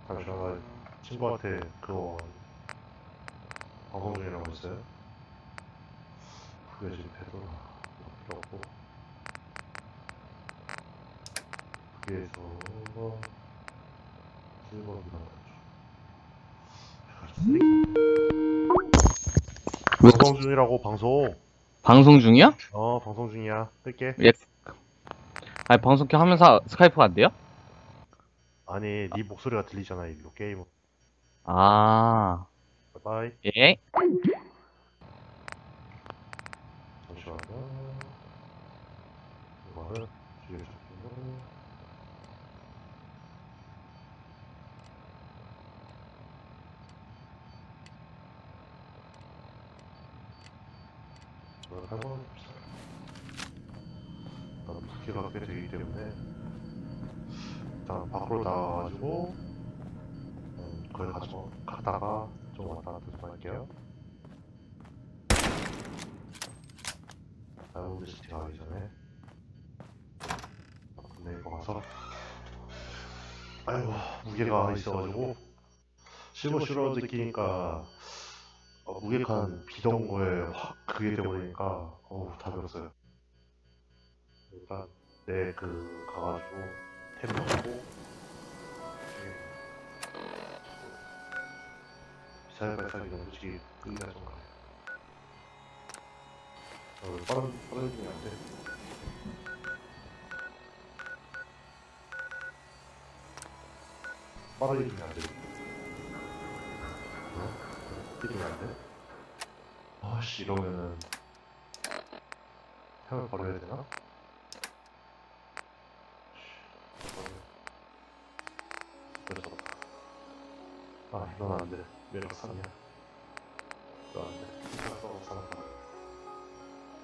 잠시만, 나 친구한테 그거 방송 중이라고 했어요. 그게 지금 패도 필요 없고. 그게서 실버비나 방송 중이라고. 방송. 방송 중이야? 방송 중이야. 끌게. 예. 아니 방송 하면서 스카이프가 안 돼요? 아니, 네 목소리가 들리잖아, 일로 게임. 아. 바이바이. 예. 잠시만요. 이거를 뒤에 잡히고. 이걸 해봅시다. 나도 부캐가 꽤 되기 때문에 일단 밖으로 나가가지고 거기 갔다가 좀 왔다 갔다 좀 할게요. 다이아몬드 시티 가기 전에 근데 이거 가서 아이고 무게가 있어가지고 실버슈라우드 끼니까 무게칸 비던 거에 확 그게 돼버리니까 다 들었어요. 일단 내 그 가가지고 템 넣고 미사일 발사기는 솔직히 끄기가 좀 가요. 빠르지면 안 돼. 빠르지면 안 돼. 뛰면 안 돼. 아씨, 이러면은 템을 버려야 되나? 그래서 이건 안 돼. 매력 3이야. 이거 안 돼. 이거 사놨다.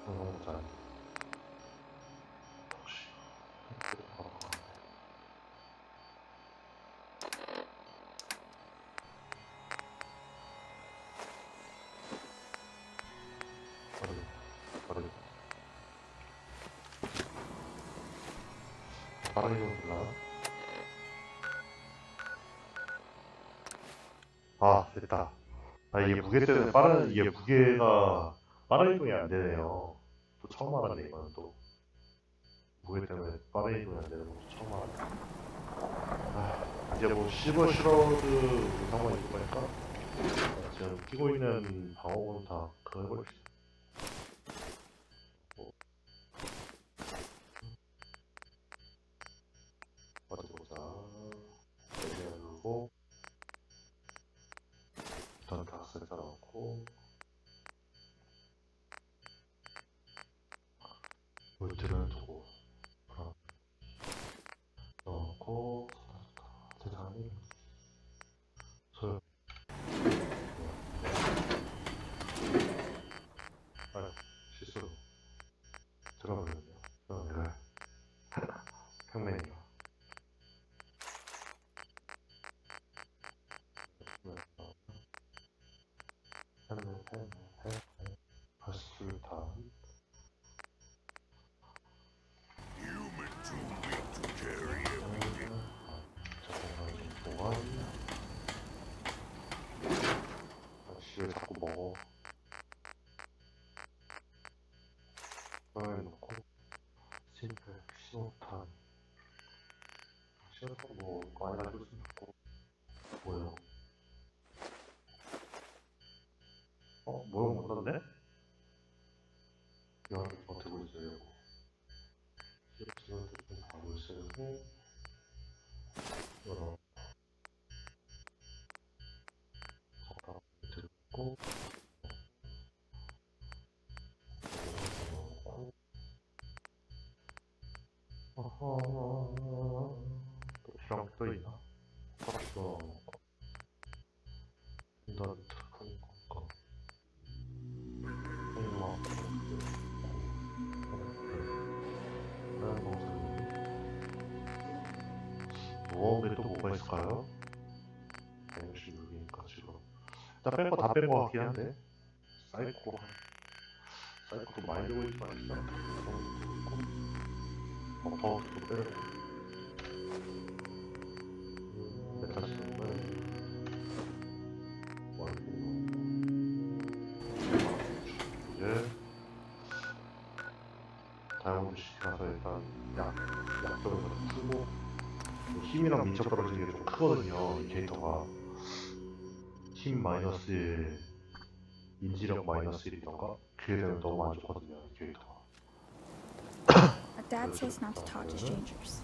너무 잘. 혹시 바로 가네. 빠르게 몰라. 됐다. 이게 무게 때문에 이게 무게가 빠른 이동이 안 되네요. 또 처음 알았네, 이거는 또. 무게 때문에 빠른 이동이 안 되는 것도 처음 알았네. 이제 뭐 실버슈라우드 영상만 입고 보니까 지금 끼고 있는 방어구는 다 그거 해버립시다. 어디 보자. 내려놓고 일단 닭살 따라놓고 물들은 두고 넣고 세상이 소용. 실수로 들어버렸네요. 내가 평맨이가 뭐 많이 가지고 있으면 좋고. 뭐요? 뭐용 못 넣었네? 이거 들고 있어요. 이거 바로 쓰고 이거 잠깐 들고 또 필요한 게 또 있나? 또 인터넷 큰 거. 모험에 또 뭐가 있을까요? 116이니까 지금 일단 뺀 거 다 뺀 거 같긴 한데 사이코도 많이 들고 있지만 일단 버터도 빼고 메타시는 거에 이제 다이아몬드 시티 가서 일단 약점을 풀고 힘이랑 민첩 떨어지는 게 좀 크거든요. 이 캐릭터가 힘 마이너스 1, 인지력 마이너스 1이던가 그게 되면 너무 안 좋거든요. 이 캐릭터가. Dad says not to talk to strangers.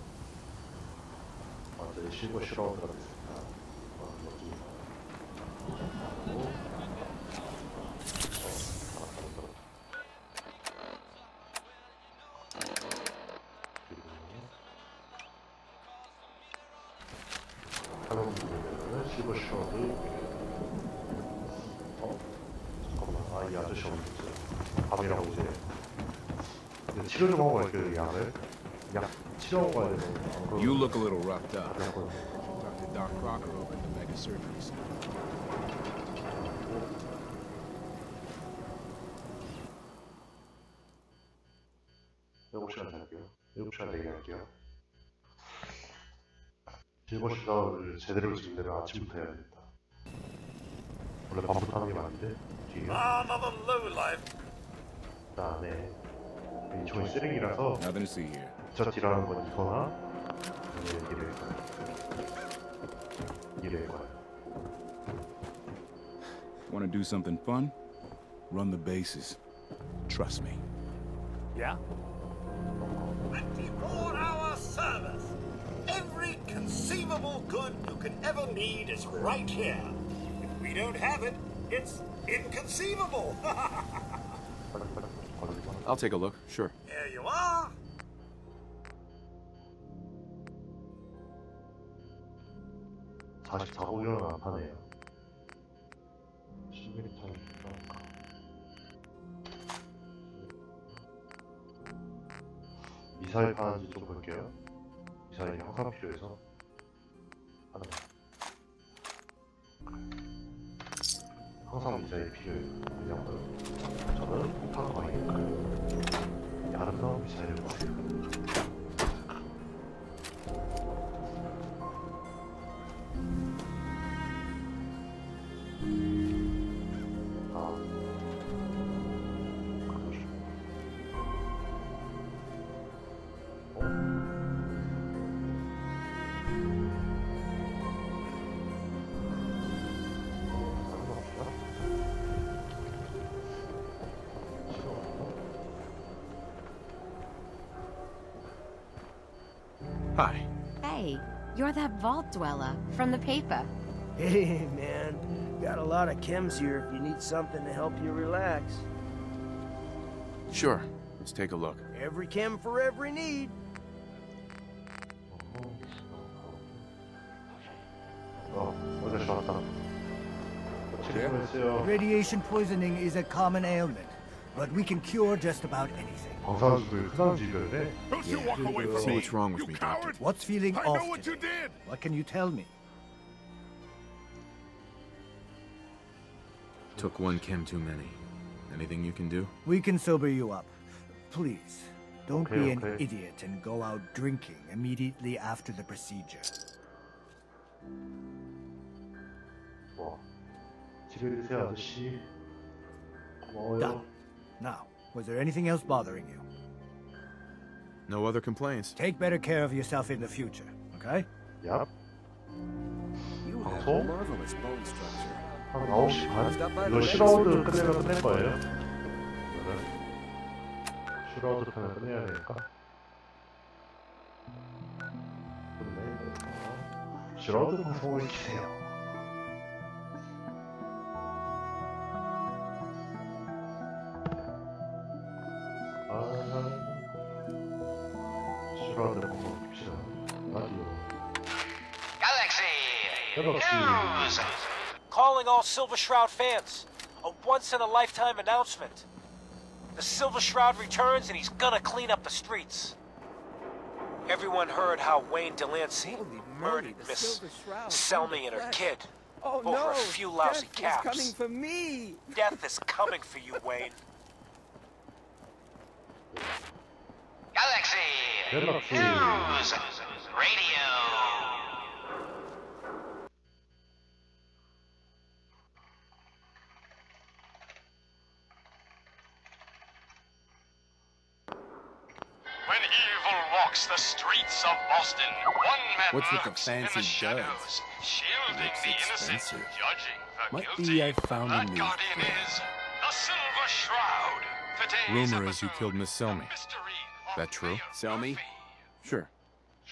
완전히 실버슈라우드가 됐습니다. 실버슈라우드. 잠깐만. 이 아저씨가 어딨지? 밤이라고 이제 치료 좀 하고 갈게요. 약을. 약 치료하고 가야 돼서. You look a little roughed up. Dr. Doc Crocker over at the Mega Surgery Center. 일곱 시간 잘게요. 7시간 대기할게요. 실버슈라우드를 제대로 지내면 아침부터 해야 된다. 원래 밤부터 하는 게 맞는데 뒤에 안에 이 종이 쓰레기라서 저 딜하는 건 이거나 이럴 거야. Want to do something fun? Run the bases. Trust me. Yeah? 24-hour service. Every conceivable good you could ever need is right here. If we don't have it, it's inconceivable. I'll take a look, sure. Here you are. (44곡이라는 안 파네요) 10mm 미사일 파는지 좀 볼게요. 미사일이 항상 필요해서 하는 거. 항상 미사일이 필요해요. 왜냐면 저는 폭탄 광이니까요. 아름다운 미사일을 보세요. Hi. Hey, you're that vault dweller from the paper. Hey, man. Got a lot of chems here if you need something to help you relax. Sure. Let's take a look. Every chem for every need. Radiation poisoning is a common ailment, but we can cure just about anything. Don't you walk away from See me, what's wrong with you me, coward! Doctor. What's feeling I off know what today? you did! What can you tell me? Took one chem too many. Anything you can do? We can sober you up. Please, don't Okay, be an okay. idiot and go out drinking immediately after the procedure. Done. Now, was there anything else bothering you? No other complaints. Take better care of yourself in the future, okay? 얍. You have 방송? marvelous bone structure. 한 9시 반? 이거 슈라우드 끝내면 끝낼 거예요. 이거는 슈라우드 편을 끝내야 되니까. 끝내야 슈라우드 방송을 키세요. 슈라우드 방송 킵시다. 라디오. News! Calling all Silver Shroud fans. A once-in-a-lifetime announcement. The Silver Shroud returns and he's gonna clean up the streets. Everyone heard how Wayne Delancey murdered Miss Selmy and her kid over a few lousy caps. Death is coming for me! Death is coming for you, Wayne. Galaxy News! Radio! When evil walks the streets of Boston, one man What's with the lurks in the fancy shadows, duds? shielding Looks the innocent, expensive. judging the Might guilty. be I found a That new guardian friend. is the Silver Shroud. Today's Rumor is you killed Miss Selmy. That true? Selmy? Sure.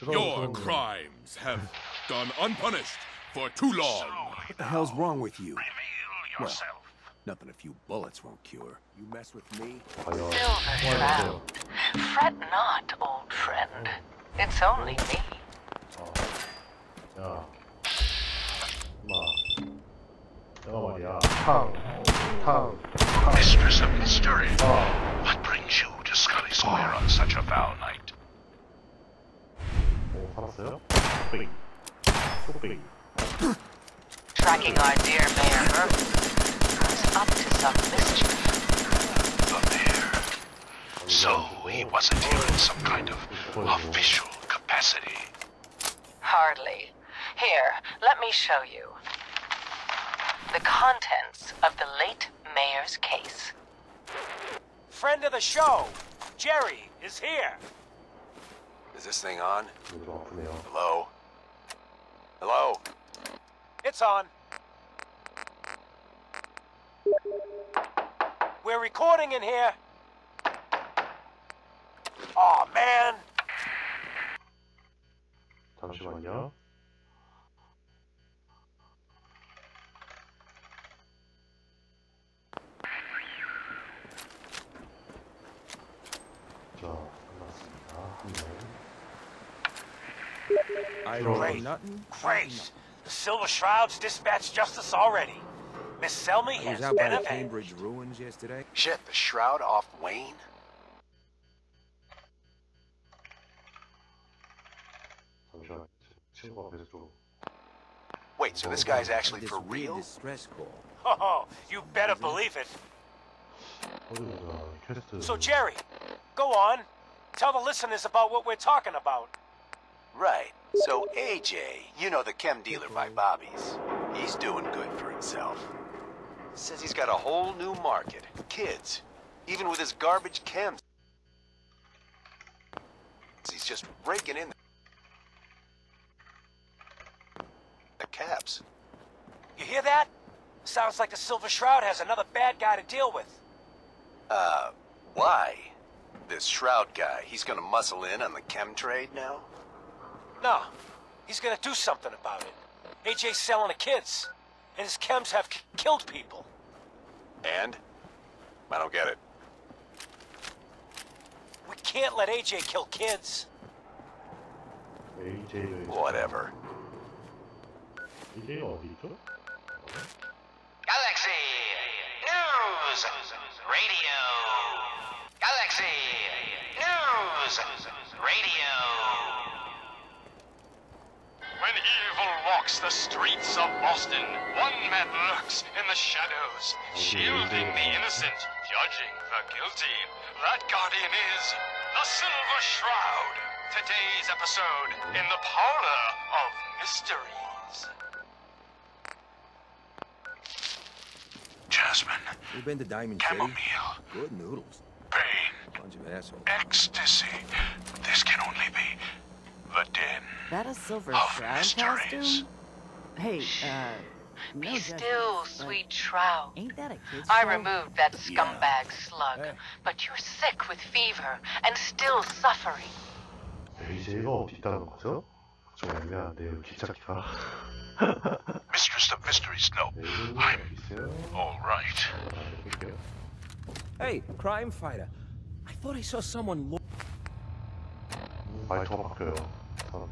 Your crimes have gone unpunished for too long. What the hell's wrong with you? Well, nothing a few bullets won't cure. You mess with me? Silver Shroud. Fret not, old friend. It's only me. 야, 내가 말이야. 탕. Mistress of mystery, what brings you to Scully Square on such a foul night? 살았어요? Tracking our dear Mayor Murphy. Who's up to some mischief. The mayor. So he wasn't here in some kind of official capacity. Hardly. Here, let me show you. The contents of the late Mayor's case. Friend of the show, Jerry, is here. Is this thing on? Hello? Hello? It's on. We're recording in here. Aw, man. 잠시만요. 자, 끝났습니다. Great. The Silver Shroud's dispatched justice already. Miss Selmy I was has out been by the avenged. Cambridge ruins yesterday. Shit, the Shroud off Wayne? 잠시만, 친구가 계속 좀. Wait, so this guy's actually for real? Oh, you better believe it. So, Jerry, go on. Tell the listeners about what we're talking about. Right. So AJ, you know the chem dealer by Bobby's. He's doing good for himself. Says he's got a whole new market. Kids. Even with his garbage chems. He's just raking in the caps. You hear that? Sounds like the Silver Shroud has another bad guy to deal with. Why? This Shroud guy, he's gonna muscle in on the chem trade now? No, he's gonna do something about it. AJ's selling to kids, and his chems have killed people. And? I don't get it. We can't let AJ kill kids. Whatever. 이게 어디죠? Galaxy News Radio. Galaxy News Radio. When evil walks the streets of Boston, one man lurks in the shadows, shielding the innocent, judging the guilty. That guardian is the Silver Shroud. Today's episode in the Parlor of Mysteries. Jasmine. We've been to Diamond Chamomile. City. Good noodles. Pain. Bunch of assholes. Ecstasy. This can only be The den That a silver of shroud mysteries. costume? Hey, no Be judgment, still, but sweet shroud. Ain't that a kid's I show? removed that scumbag slug, but you're sick with fever and still suffering. AJ가 어디 있다는 거죠? 좀 애매한데요, 기차기가. Mistress of Mysteries, no. I'm all right. Hey, crime fighter. I thought I saw someone 말투가 바뀌어요. 사람.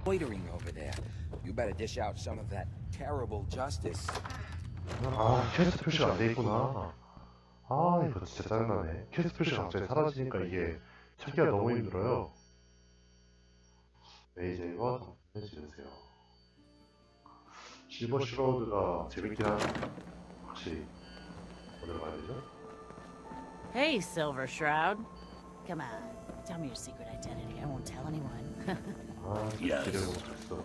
loitering over there. You better dish out some of that terrible justice. 아, 퀘스트 표시가 안 돼 있구나. 아, 이거 진짜 짜증나네. 퀘스트 표시가 갑자기 사라지니까 이게 찾기가 너무 힘들어요. AJ와 해주세요. 실버슈라우드가 재밌긴 한데 확실히 어디로 가야 되죠? Hey, Silver Shroud. Come on, tell me your secret identity. I won't tell anyone. 아, 기대를 못했어.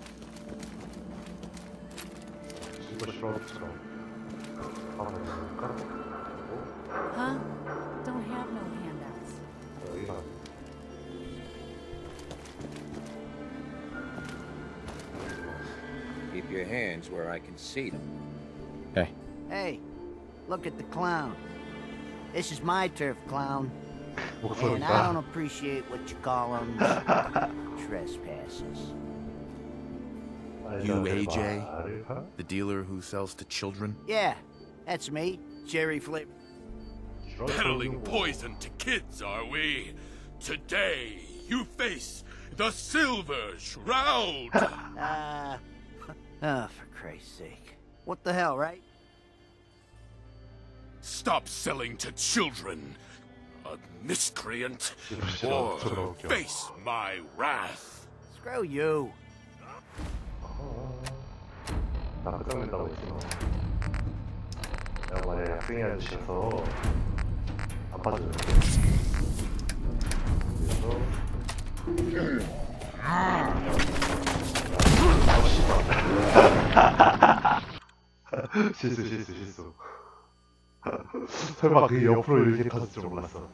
실버슈라우드처럼 하면 될까? Huh? Don't have no handouts. 여기가 Keep your hands where I can see them. Hey. Hey, look at the clown. This is my turf, clown. And I don't appreciate what you call them trespassers. You AJ? The dealer who sells to children? Yeah, that's me, Cherry Flip. Peddling poison to kids, are we? Today, you face the Silver Shroud! Oh, for Christ's sake. What the hell, right? Stop selling to children, a miscreant, or face my wrath. Screw you. 나 끝장낸다고 했어. 내가 만약에 학생이 아저씨여서 안 봐줘요. 그래서 실수. 설마 그게 옆으로 이렇게 갔을 줄 몰랐어.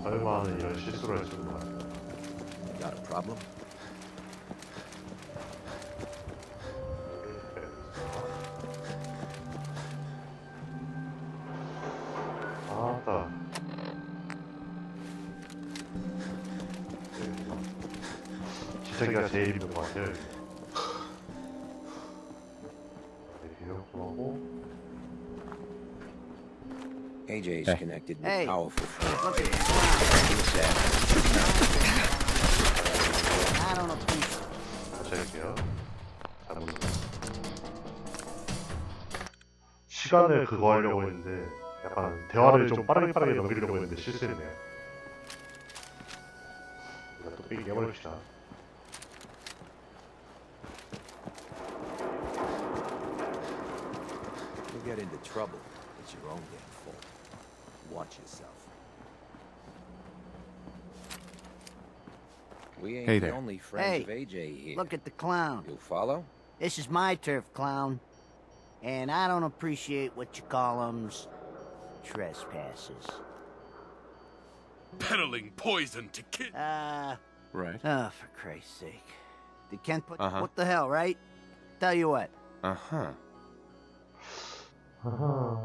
설마는 이런 실수를 할 줄 몰랐어. Got a problem? 아따. 기차기가 제일 힘든 것 같아요. 비교하고. AJ's connected with Hey, powerful look at the I don't appreciate. 다시 할게요. 잘못 시간을 그거 하려고 했는데 약간 대화를 좀 빠르게 넘기려고 했는데 실수했네요. 우리가 또 삐게 해버립시다. You'll get into trouble. It's your own damn fault. Watch yourself. We ain't Hey the there. only friends of AJ here. Look at the clown. You follow? This is my turf, clown. And I don't appreciate what you call them trespassers. Peddling poison to kids. Right. Oh, for Christ's sake. They can't put... Uh-huh. What the hell, right? Tell you what. Uh-huh.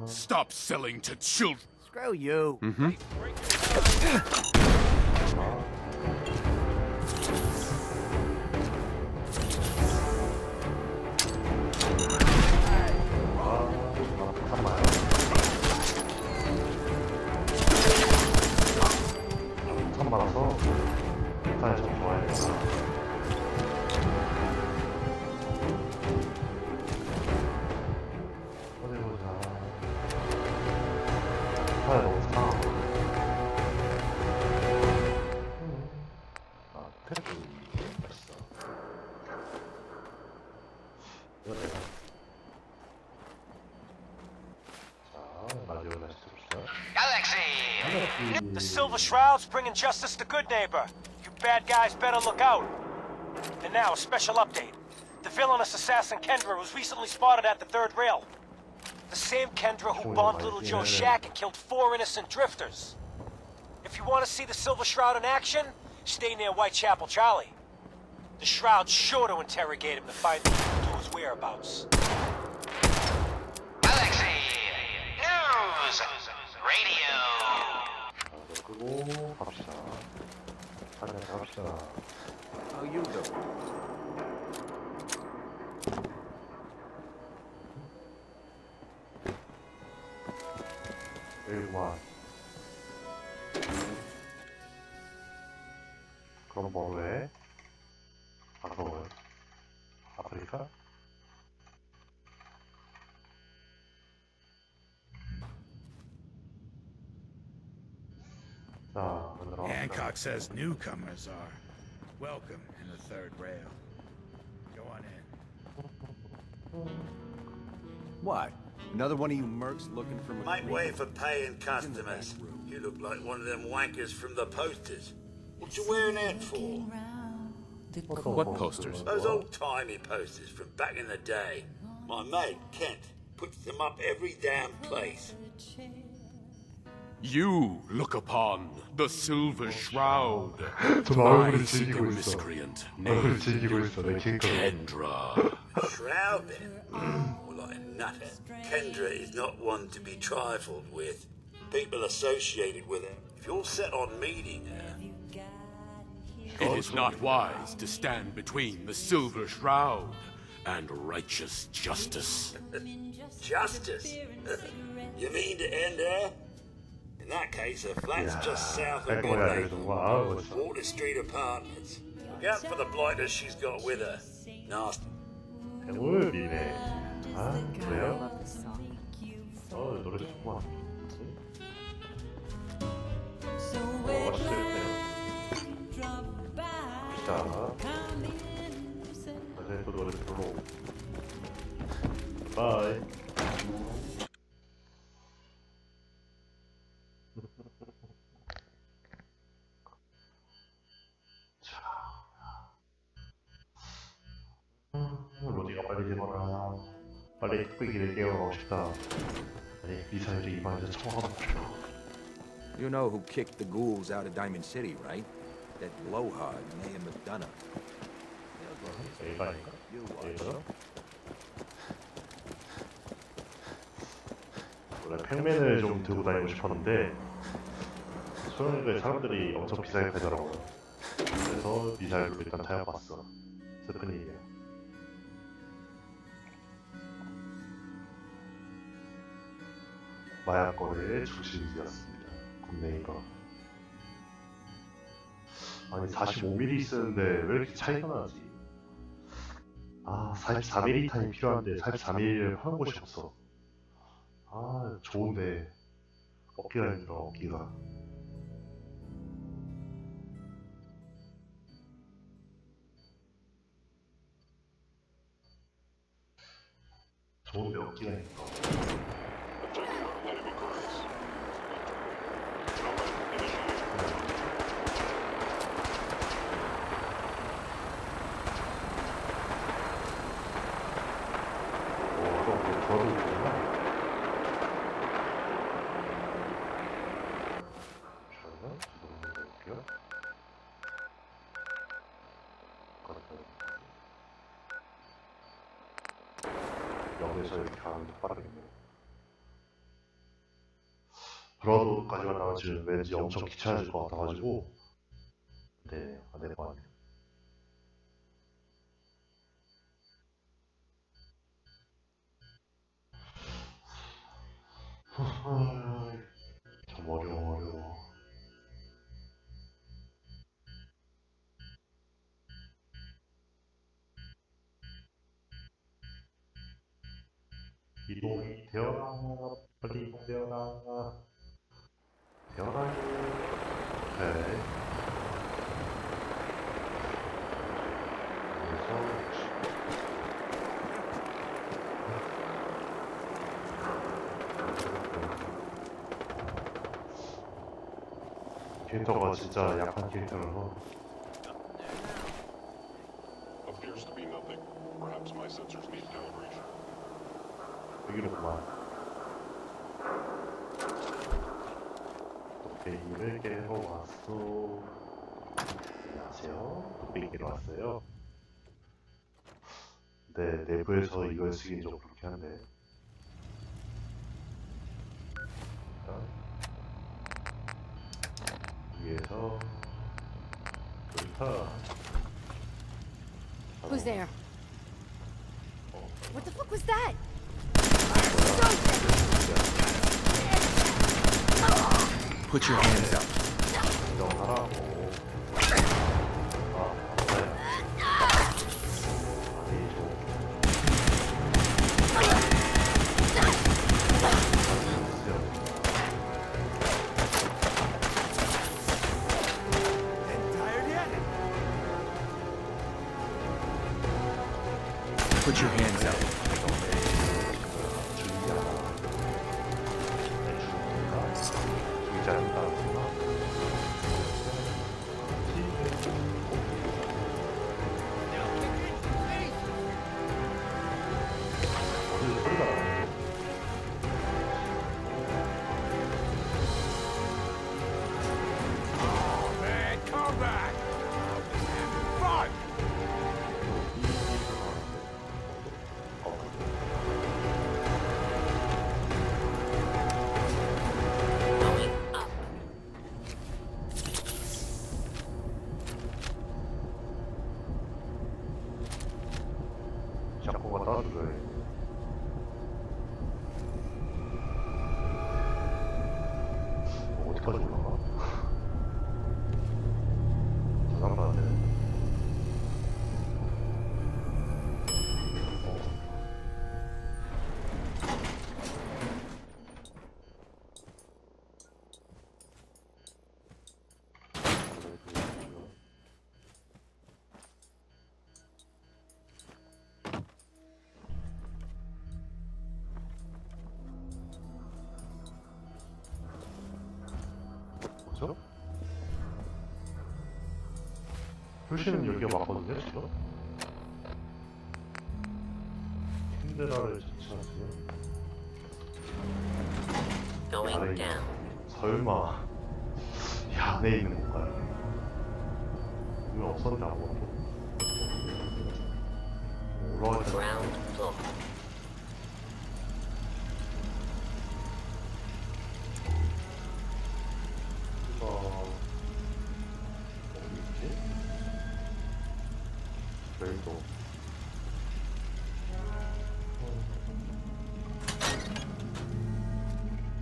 Stop selling to children. Screw you. 참 많아서 일단 참 좋아해요. 어디 보자. 아, 너무 상하고. 아, 테레비 맛있어. 이거 내가. 자, 라디오 다시 들읍시다. The Silver Shroud's bringing justice to Good Neighbor. You bad guys better look out. And now, a special update. The villainous assassin Kendra was recently spotted at the third rail. The same Kendra who bombed Little Joe's shack and killed 4 innocent drifters. If you want to see the Silver Shroud in action, stay near Whitechapel Charlie. The Shroud's sure to interrogate him to find his whereabouts. Alexei! News! Radio! 그리고 갑시다. 갑시다. How you doing? 일관. 그럼 뭐해? 그거요? 아프리카? Hancock says newcomers are welcome in the third rail. Go on in. What? Another one of you mercs looking for Make way for paying customers. You look like one of them wankers from the posters. What you wearing that for? What posters? Those old-timey posters from back in the day. My mate, Kent, puts them up every damn place. You look upon the Silver Shroud. 얼굴이 즐기고 있어. Miscreant 얼굴이 즐기고 있어. 내 캐릭터. Kendra. Shroud, then? More like a nutter. Kendra is not one to be trifled with. People associated with her. If you're set on meeting her... It is not wise to stand between the Silver Shroud and righteous justice. Justice? You mean to end her? In that case, her flat's just south of Midlake. Water Street Apartments. Look out for the blighters she's got with her. Nasty. 대물이네. 아, 그래요? 노래 좋구만. 맛있겠네요. 자, 이제 또 노래 들어. 바이. 로디가 빨리 되거나 빨리 뚝배기를 깨워가고 싶다. 아니 미사일이 입안에서 청하고 싶다. You know who kicked the ghouls out of Diamond City, right? That blowhard, Mayor McDonough. 얘가 아닌가? 얘가? 원래 팩맨을 좀 들고 다니고 싶었는데 소형교회 사람들이 엄청 비싸게 팔더라고요. 그래서 미사일로 일단 타협봤어. 슬픈 일이야. 마약거래의 중심지였습니다. 국내이가. 아니 45mm 쓰는데 왜 이렇게 차이가 나지? 아 44mm 탄이 필요한데 44mm를 파는 곳이 없어. 아 좋은데 얻기가 힘들어. 얻기가. 좋은데 얻기가 힘들어. 여기서 이렇게 하면 더 빠르겠네. 브라우드까지만 나면 지금 왠지 엄청 귀찮아질 것 같아가지고 네, 안 될 것 같네요. 참 어려워. 이동이 되어라. 빨리 이동되어라. 되어라. 오케이. 캐릭터가 진짜 약한 캐릭터라서 Appears to be nothing. Perhaps my sensors need calibration. 여기로구만. 뚝배기를 깨러 왔어. 안녕하세요. 뚝배기로 왔어요. 네, 내부에서 이걸 쓰긴 좀 그렇긴 한데. 위에서 좋다. Who's there? What the fuck was that? Put your hands up. Put your hands up. 샤코가 따라줘야 해. 어디까지 올라가? 저장 봐야 돼. 뭐죠? 표시는 여기가 맞거든요, 지금? 캔데라를 전체하세요. 아래 있는, 설마 이 안에 있는 건가요? 왜 없었는데 아무것도? 올라갈 때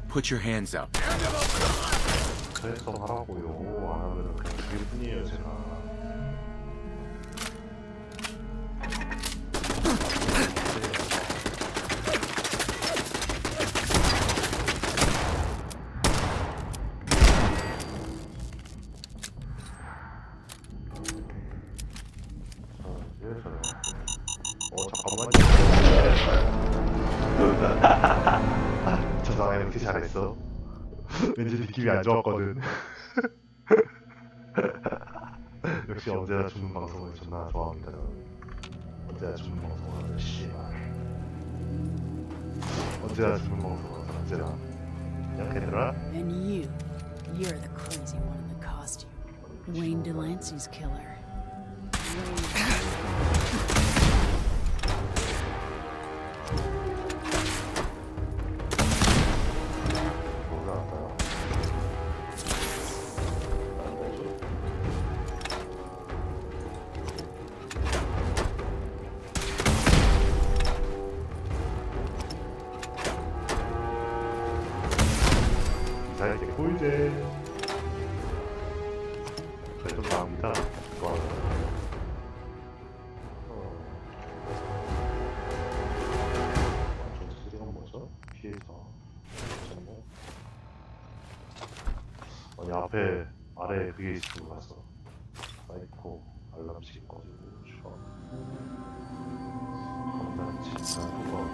Put your hands up. 그래서 하라고요. 안 하면 그냥 죽일 뿐이에요, 제가. 저 사람 왜 이렇게 잘했어? 왠지 느낌이 안 좋았거든. 역시 언제나 죽는 방송을 존나 좋아합니다. 언제나 죽는 방송을 하는 씨발. 언제나 죽는 방송을 하는 언제나. 야 걔들아. And you're the crazy one in the costume. Wayne Delancey's killer. 잘 됐고 이제 좀 나옵니다. 이건 뭐죠? 피해서 아니 앞에 아래에 그게 있을 것 같았어. 사이코 알람식 꺼지고 추가 검단 진짜 그거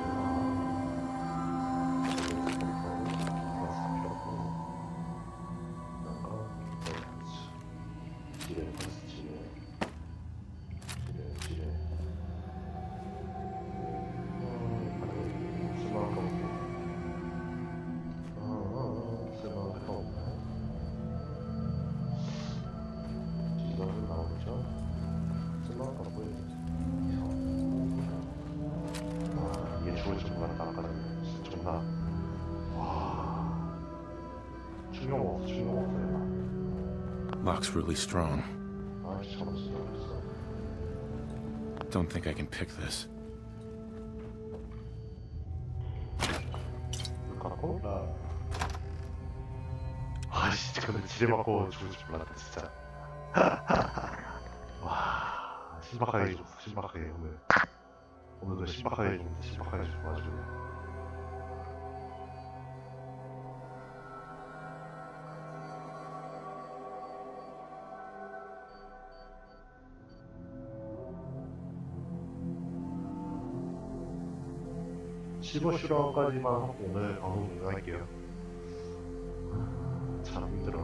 쓸만한가 보여. 이게 죽을 줄 몰랐다 아까 전에. 진짜 존나. 와. 충격 먹었어 얘가. Lock's really strong. 아 진짜 잡았어. Don't think I can pick this. 갖고 아 진짜 근데 지뢰 맞고 죽을 줄 몰랐다 진짜. 와 신박하게 죽었어 신박하게 오늘도 신박하게 죽었는데 신박하게 죽어가지고. 실버슈라우드까지만 하고 오늘 방송 종료할게요. 참 힘들어.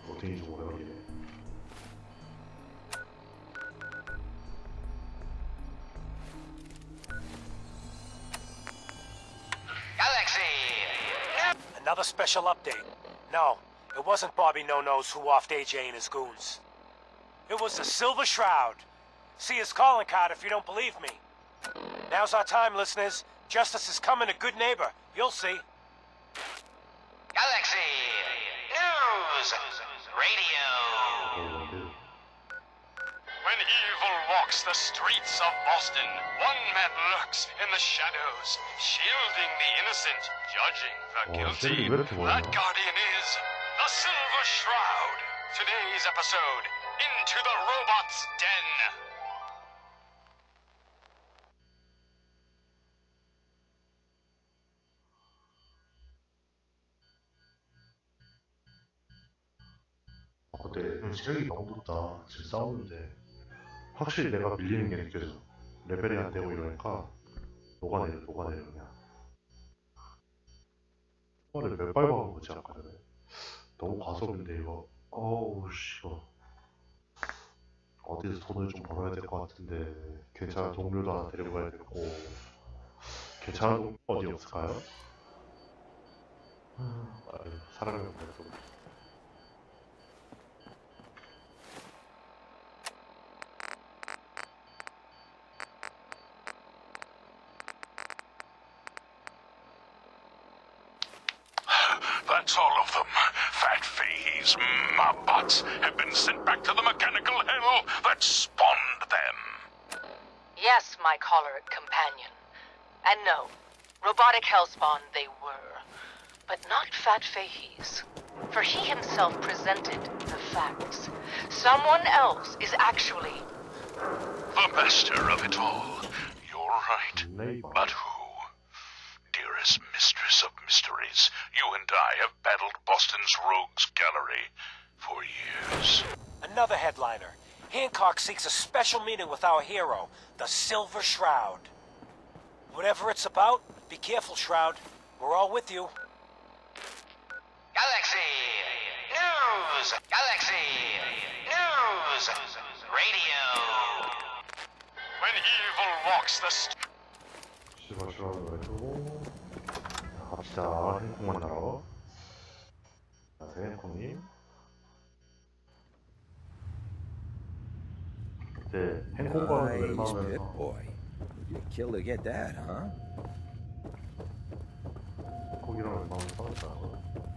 로딩이 좀 오래 걸리네. Another special update. No, it wasn't Bobby No-Nos who offed AJ and his goons. It was the Silver Shroud. See his calling card if you don't believe me. Now's our time, listeners. Justice is coming to good neighbor. You'll see. Galaxy News Radio. When evil walks the streets of Boston, one man lurks in the shadows, shielding the innocent, judging the guilty. That guardian is the Silver Shroud. Today's episode, Into the Robot's Den. 근데 체력이 너무 높다. 지금 싸우는데 확실히 내가 밀리는 게 느껴져. 레벨이 안 되고 이러니까 녹아내려 그냥. 이거를 몇 발 박은 거지 아까 전에. 너무 과속인데 이거. 어우 씨 이거 어디서 돈을 좀 벌어야 될 것 같은데 괜찮은 동료도 하나 데리고 가야 되고. 괜찮은 동료 어디 없을까요? 사랑합니다. That's all of them. Fat Fays, Mobbots, have been sent back to the mechanical hell that spawned them. Yes, my choleric companion. And no, robotic hellspawn they were. But not Fat Fahey's. For he himself presented the facts. Someone else is actually... The master of it all. You're right. But who? Dearest mistress of mysteries, you and I have battled Boston's rogues gallery for years. Another headliner. Hancock seeks a special meeting with our hero, the Silver Shroud. Whatever it's about, be careful, Shroud. We're all with you. Galaxy News! Galaxy News! Radio! When evil walks the 실버슈라우드 왼쪽으로 갑시다. 행콕 만나러. 안녕하세요 행콕님. 그때 행콕과는 웬만하면 You killed to get that, huh? 행콕이랑 웬만하면 싸웠다.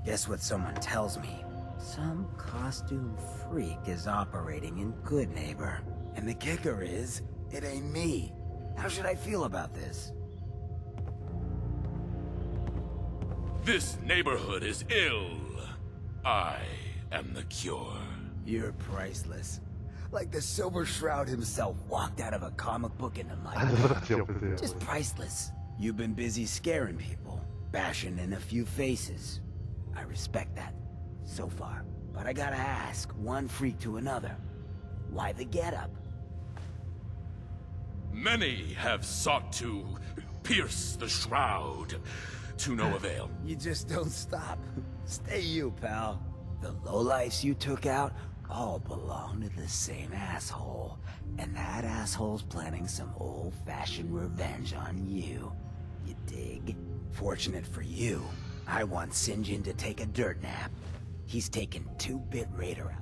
Guess what someone tells me? Some costume freak is operating in Good Neighbor. And the kicker is, it ain't me. How should I feel about this? This neighborhood is ill. I am the cure. You're priceless. Like the Silver Shroud himself walked out of a comic book into life. Just priceless. You've been busy scaring people, bashing in a few faces. I respect that, so far. But I gotta ask, one freak to another, why the getup? Many have sought to pierce the shroud, to no avail. You just don't stop. Stay you, pal. The lowlifes you took out all belong to the same asshole. And that asshole's planning some old-fashioned revenge on you. You dig? Fortunate for you, I want Sinjin to take a dirt nap. He's taken 2-bit Raider out.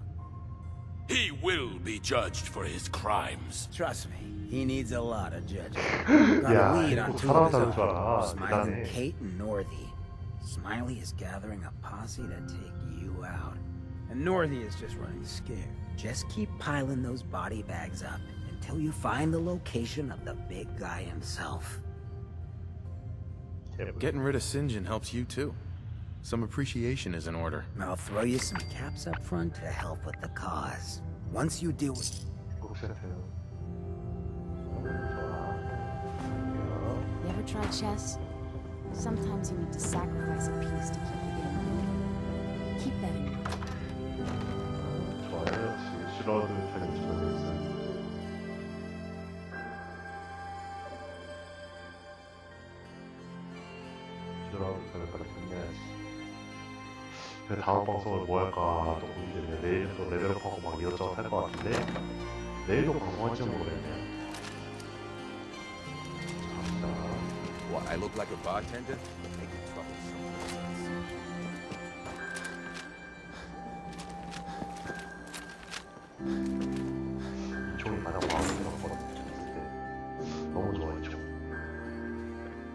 He will be judged for his crimes. Trust me, he needs a lot of judging. Got 야, a lead on 이거 2 of his 사랑한다는 줄 알아. own, Smiley, 대단해. Kate, and Northy. Smiley is gathering a posse to take you out. And Northy is just running scared. Just keep piling those body bags up until you find the location of the big guy himself. Getting rid of Sinjin helps you too. Some appreciation is in order. I'll throw you some caps up front to help with the cause. Once you deal with... You ever try chess? Sometimes you need to sacrifice a piece to keep the game moving. Keep that in mind. 좋아요. 실버슈라우드편이 추가되어 있어요. 실버슈라우드편을 빨리 끝내야지. 그 다음 방송을 뭐 할까 또 고민되네요. 내일도 레벨업하고 막 이것저것 할 것 같은데 내일도 방송할지 모르겠네요. What, I look like a bartender? Making trouble 이쪽이 가장 마음에 들었거든요. 너무 좋아 이쪽.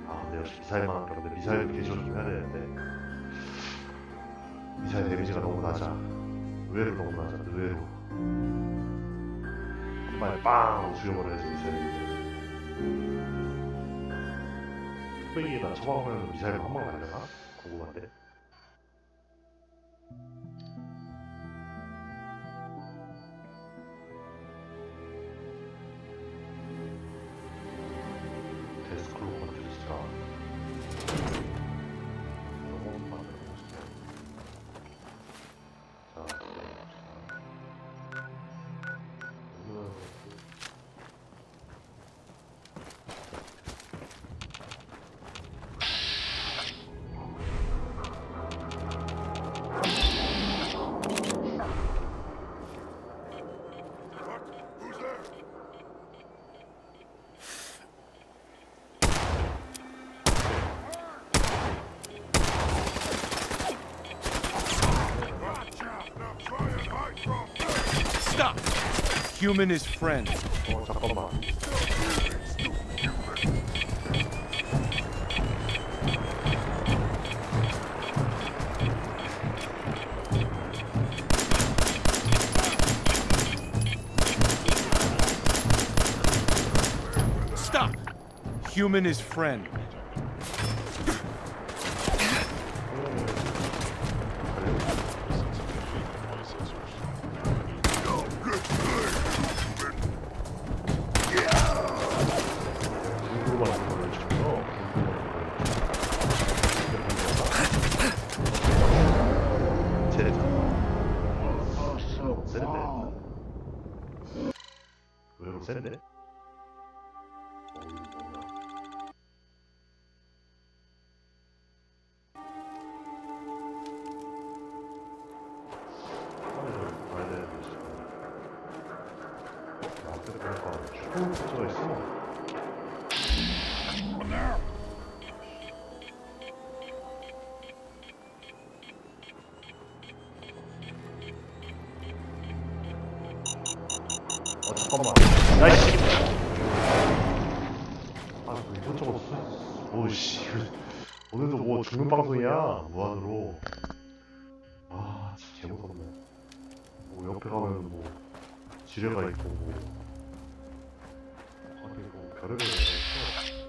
아 근데 역시 미사일만 그런데 미사일 개조를 좀 해야 되는데 미사일 데미지가 너무 낮아. 의외로 너무 낮아. 의외로 한 방에 빵 죽여버려야지 미사일이. 뚝배기나 처방하면 미사일 한 방 날려나? 궁금한데. 데스크로 컨트롤스가 너무 만들어보고 싶어요. 자, 오늘 Stop! Human is friend. 잠깐만. Stop! Human is friend. 의외로 센데? 잠깐만. 야이씨. 아, 이것저것 오씨. 오늘도 뭐 죽는 방송이야 무한으로. 아, 진짜 개무섭네. 뭐 옆에 가면 뭐 지뢰가 있고 뭐. 아니 뭐 별의별 게 있어.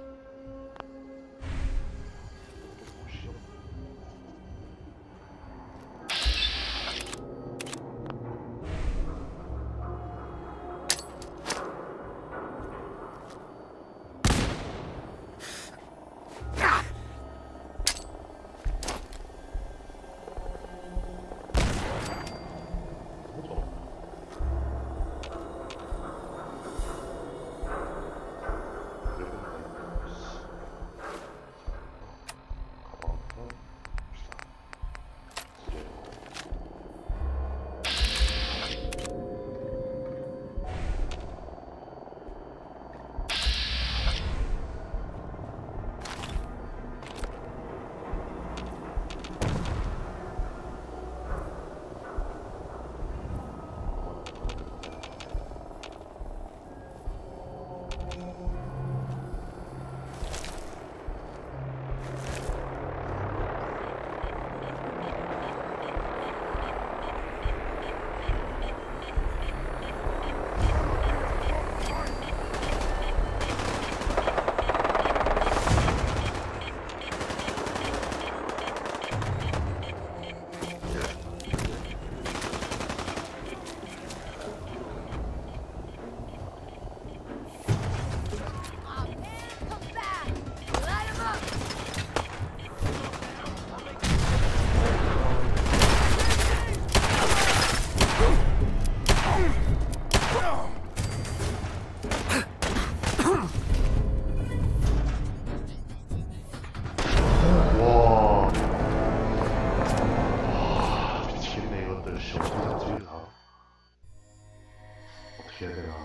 어떻게 해야 되나.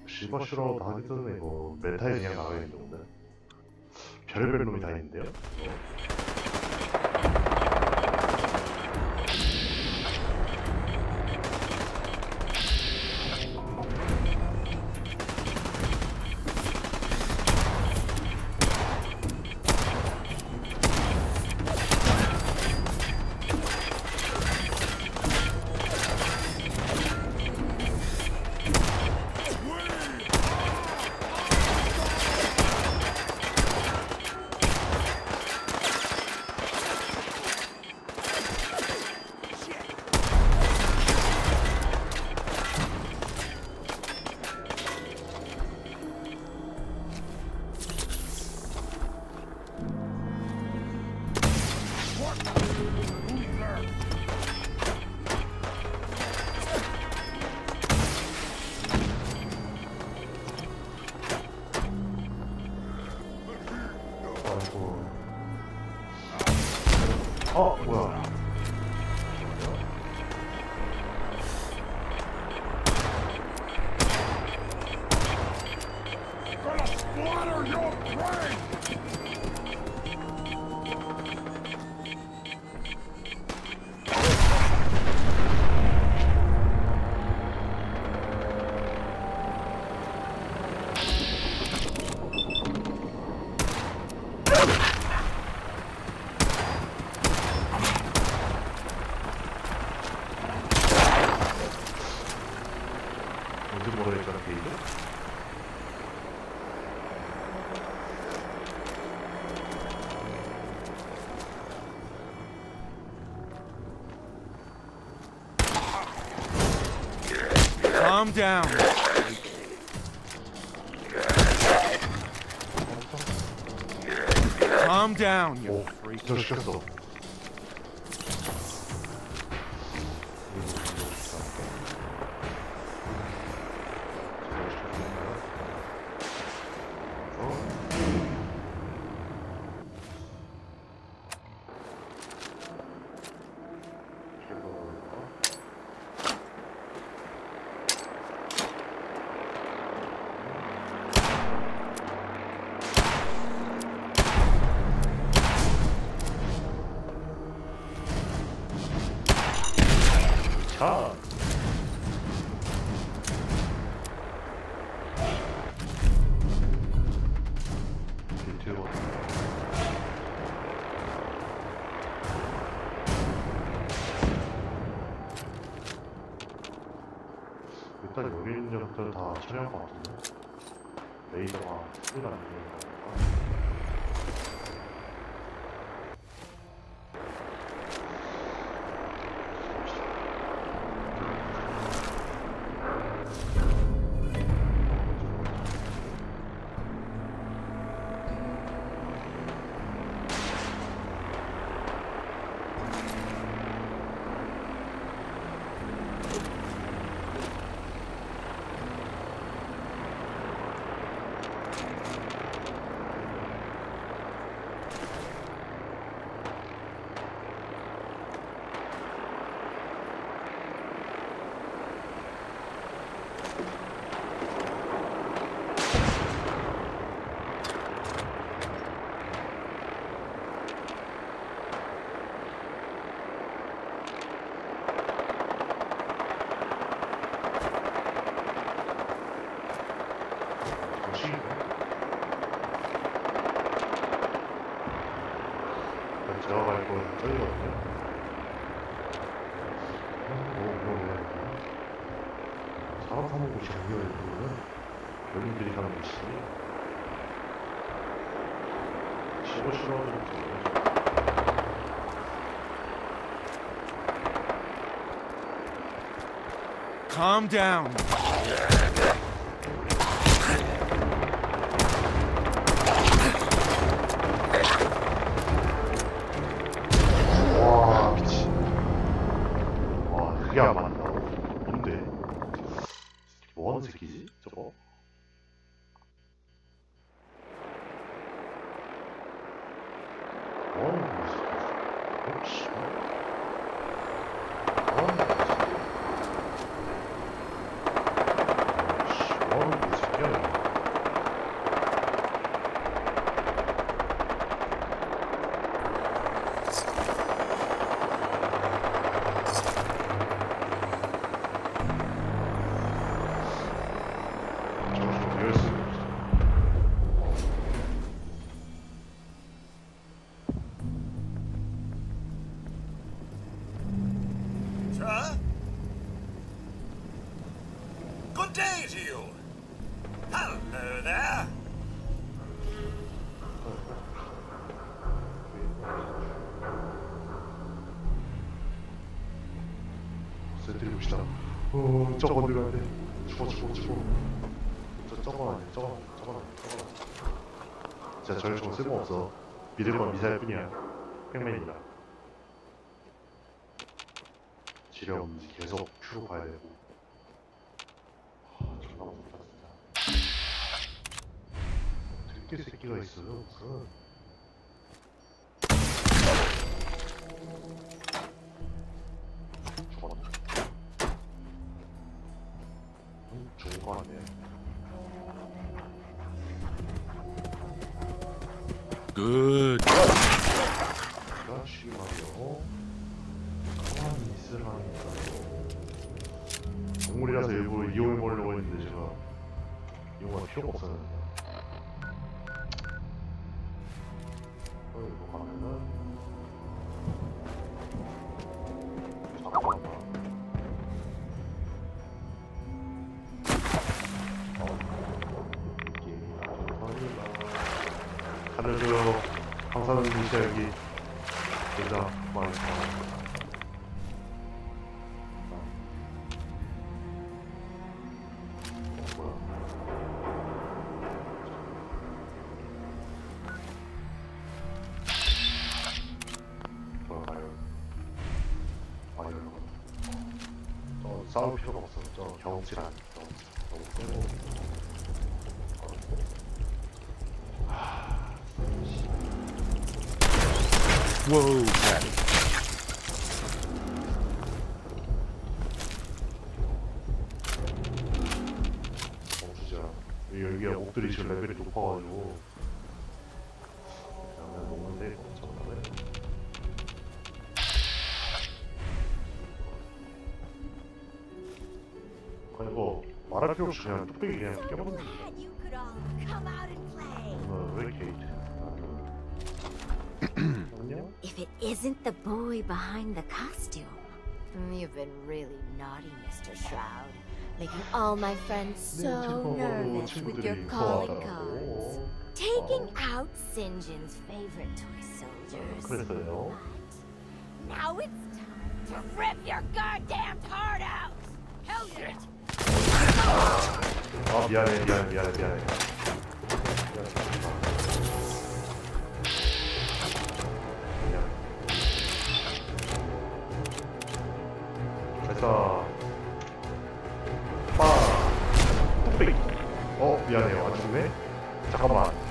실버슈라우드 하기 전에 이거 메타에 그냥 나가야겠는데 오늘. 별의별 놈이 다 있는데요? 뭐야. Calm down. Calm down, you freak. 일단 여기 있는 녀석들 다 처리한 것 같은데. 레이저가 소리가 안 들리는 거 들어갈 건 떨리거든요. 사람 사는 곳이 아니에요. 이거는 연인들이 사는 곳이지. 실버슈라우드 Calm down. 와 미친. 와 그게 안 맞는다고? 뭔데? 뭐하는 새끼지 저거? 뭐하는 거지? 혹시 뭐하는 거지? 저거 어디 가야 돼? 죽어. 저거 아니야. 저거. 진짜 저혈총 쓸모없어. 믿을 건 미사일 뿐이야. 팩맨이라. 지뢰 없는지 계속 큐로 봐야 되고. 존나 무섭다 진짜. 되게 새끼가 있어요 무슨. 죽었다. 좋은 거 같네. Good. 그렇지 말이요. 가만히 있으라니까. 동물이라서 일부러 이용해 보려고 했는데 제가 이용할 필요가 없었는데. 이거 가면은 잠깐만. 살려줘요. 방사능 미사 여기. 여자 많다. 싸울 필요가 없어. 저 경험치 아니야. Whoa, Patty. 진짜 여기가 옥들이 지금 레벨이 높아가지고 그냥 녹는데 잠깐만. 아니 이거 말할 필요 없이 그냥 뚝배기 그냥 껴버리면 돼. 왜 케이트? If it isn't the boy behind the costume. You've been really naughty, Mr. Shroud. Making all my friends so nervous with your calling cards. Taking out Sinjin's favorite toy soldiers. 그랬어요. Now it's time to rip your goddamn heart out! Hell yeah! 아 미안해. 됐어. 뚝배기. 미안해요. 안 죽네? 잠깐만.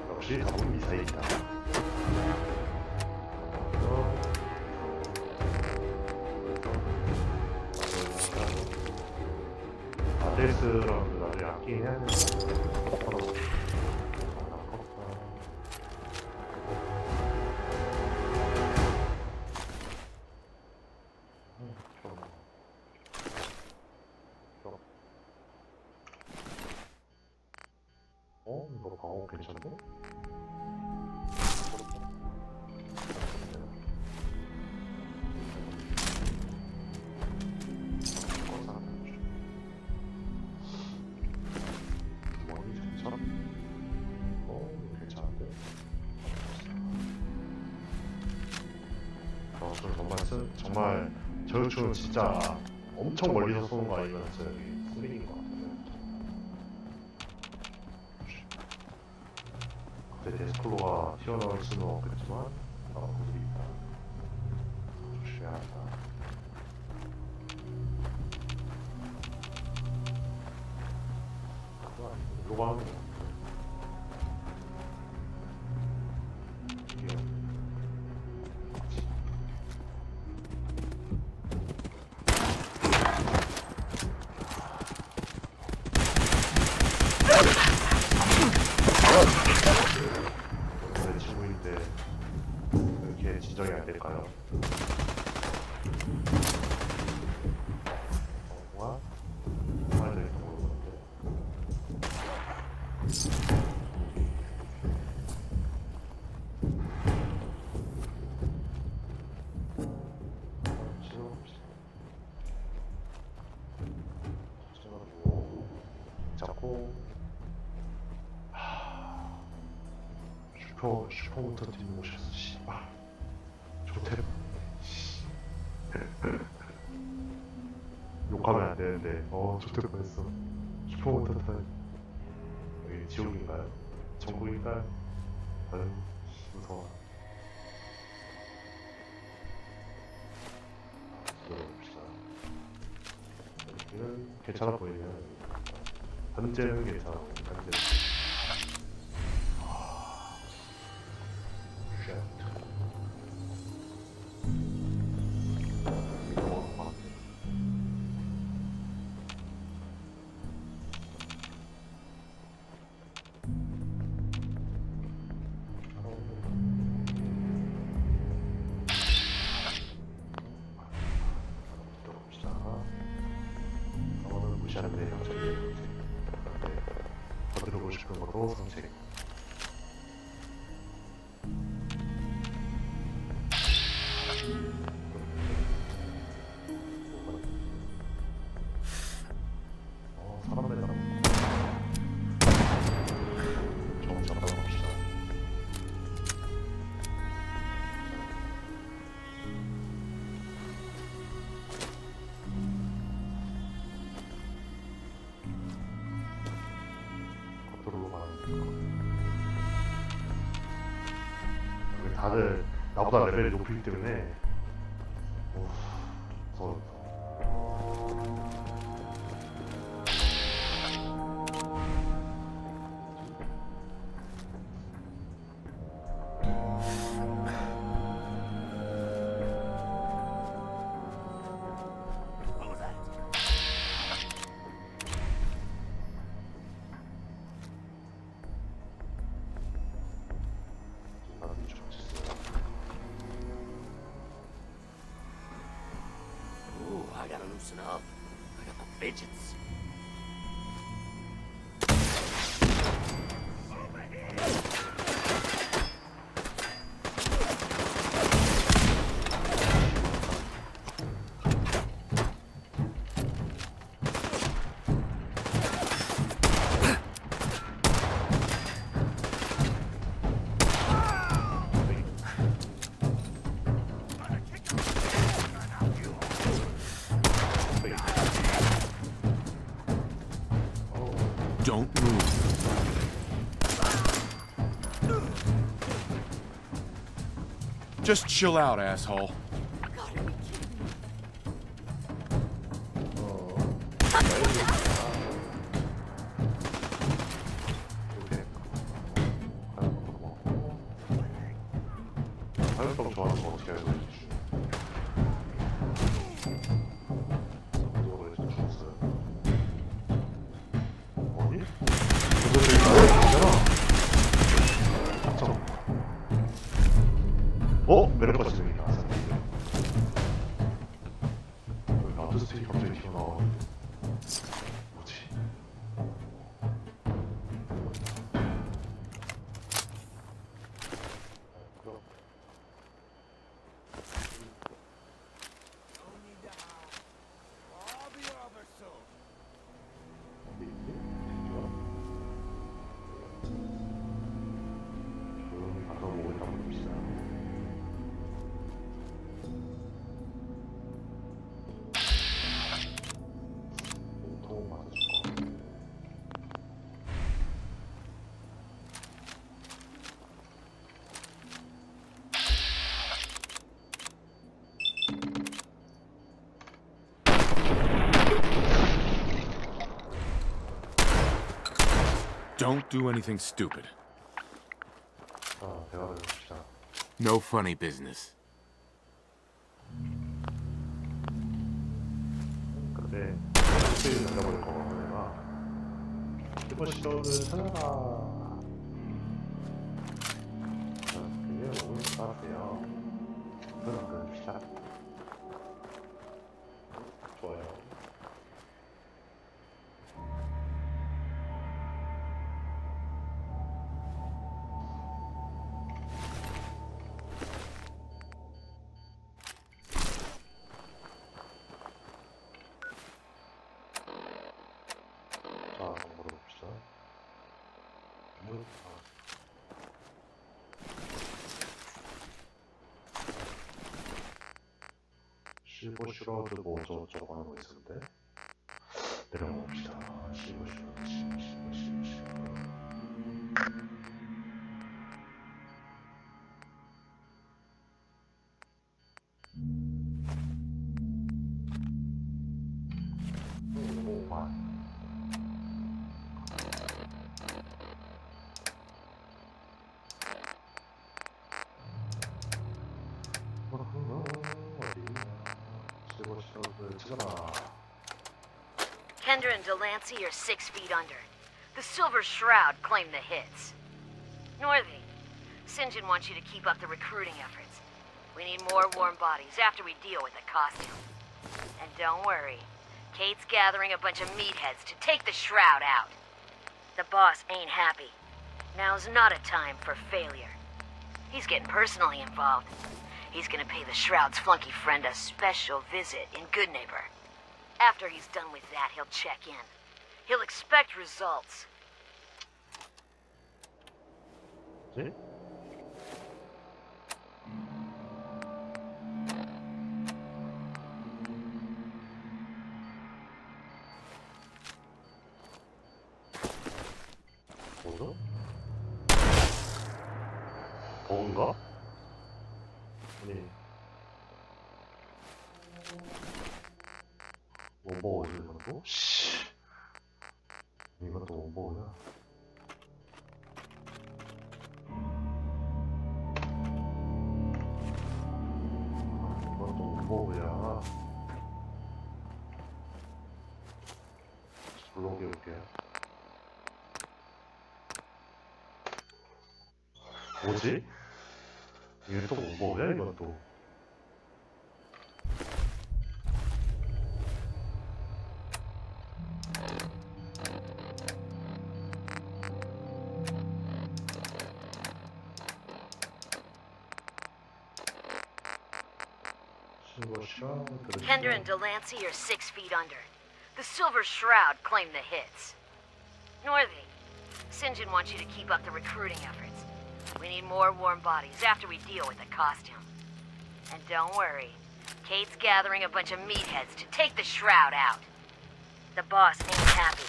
역시 답은 미사일이다. 아데스랑 나중에 아끼긴 해야 되는데. 이거 방어 괜찮네? 괜찮은데? 정말 저격총은 진짜 엄청 멀리서 쏘는 거 아니면 진짜 여기 스릴인 것 같아요. 갑자기 데스콜로가 튀어나올 수는 없겠지만 거기 있다. 조심해야 한다. 이거 하는 거 내 친구인데 이렇게 진정이 안 될까요? 뭐야? 말도 이렇게 모르겠는데. 하고 슈퍼부터 팀 오셨어. 씨발 좋대. 욕하면 안 되는데 좋대 뻔했어. 슈퍼부터 타는 여기 지옥인가요? 전국인가요? 아유 무서워. 들어봅시다. 여기는 괜찮아 보이네요. 현재는 괜찮아. 현재. 무시하는데 갑자기 더 들어보고 싶은 거로 선택. 사람 매달 좀 잡아봅시다. 다들 나보다 레벨이 높기 때문에 무서워. I gotta loosen up. I got the fidgets. Over here! Don't move. Just chill out, asshole. 화염병 좋아하는 거 어떻게 알고 있지? 매력과 지능이 나왔어. 라드 스틱이 갑자기 튀어나오는데 뭐지? 조용히 가서 뭐 있나 봅시다. Don't do anything stupid. No funny business. 근데 스테이를 날려버릴 거고 내가 실버슈라우드 찾아가. 그게 오늘 알았어요. 그럼 끊읍시다. 좋아요. 자, 한번 물어봅시다. 실버슈라우드 뭐 어쩌고저쩌고 하는 거 있었는데 내려봅시다. 실버슈라우드. Kendra and Delancey are 6 feet under. The Silver Shroud claimed the hits. Northie, St. John wants you to keep up the recruiting efforts. We need more warm bodies after we deal with the costume. And don't worry, Kate's gathering a bunch of meatheads to take the Shroud out. The boss ain't happy. Now's not a time for failure. He's getting personally involved. He's gonna pay the Shroud's flunky friend a special visit in Good Neighbor. After he's done with that, he'll check in. He'll expect results. 네? 뭐죠? 뭔가? 아니 뭐 어디 이것도? 씨 이것도 뭐야? 이것도 뭐야? 블로그 해볼게. 뭐지? 이게 또 뭐야 이건 또? Kendra and Delancey are 6 feet under. The Silver Shroud claimed the hits. Northie, St. John wants you to keep up the recruiting efforts. We need more warm bodies after we deal with the costume. And don't worry, Kate's gathering a bunch of meatheads to take the Shroud out. The boss ain't happy.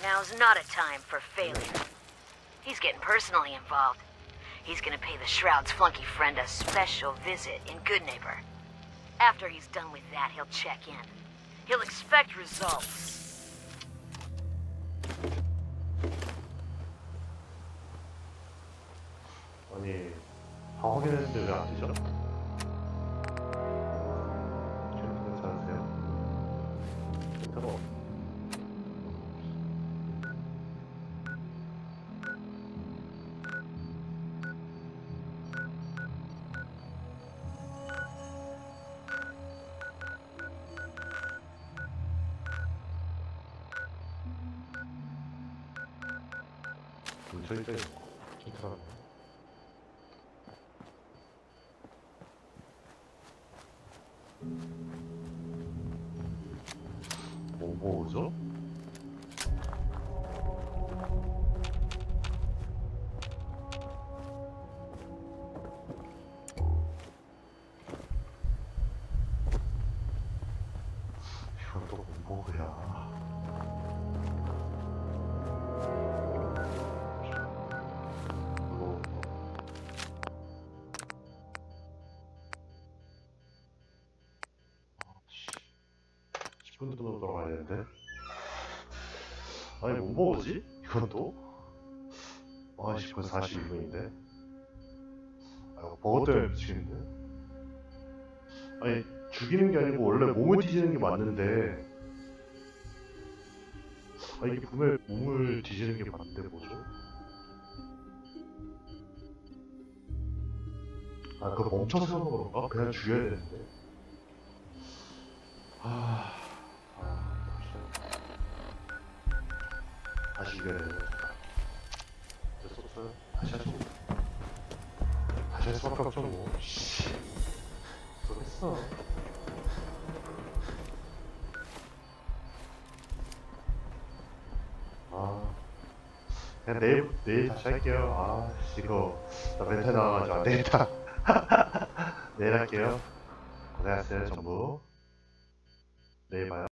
Now's not a time for failure. He's getting personally involved. He's gonna pay the Shroud's flunky friend a special visit in Good Neighbor. After he's done with that, he'll check in. He'll expect results. 아니, 다 확인했는데 왜 안 되죠? 괜찮으세요? 괜찮아. 저기 괜찮아. 뭐죠? 이건 또 뭐야? 도 들어가야 되는데. 아니 뭐 먹었지? 이건 또? 아씨 벌써 42분인데. 아 버거 때문에 미치겠는데. 아니 죽이는 게 아니고 원래 몸을 뒤지는 게 맞는데. 아 이게 분명히 몸을 뒤지는 게 맞는데 뭐죠? 아 그거 멈춰서 하는 그런가? 그냥 죽여야 되는데. 다시 이겨야 되네. 됐었어요? 다시 하죠. 다시 할 수밖에 없죠 뭐. 씨. 됐어. 그냥 내일 다시 할게요. 아, 이거 나 멘탈 나와가지고 안 되겠다. 내일 할게요. 고생하셨어요, 전부. 내일 봐요.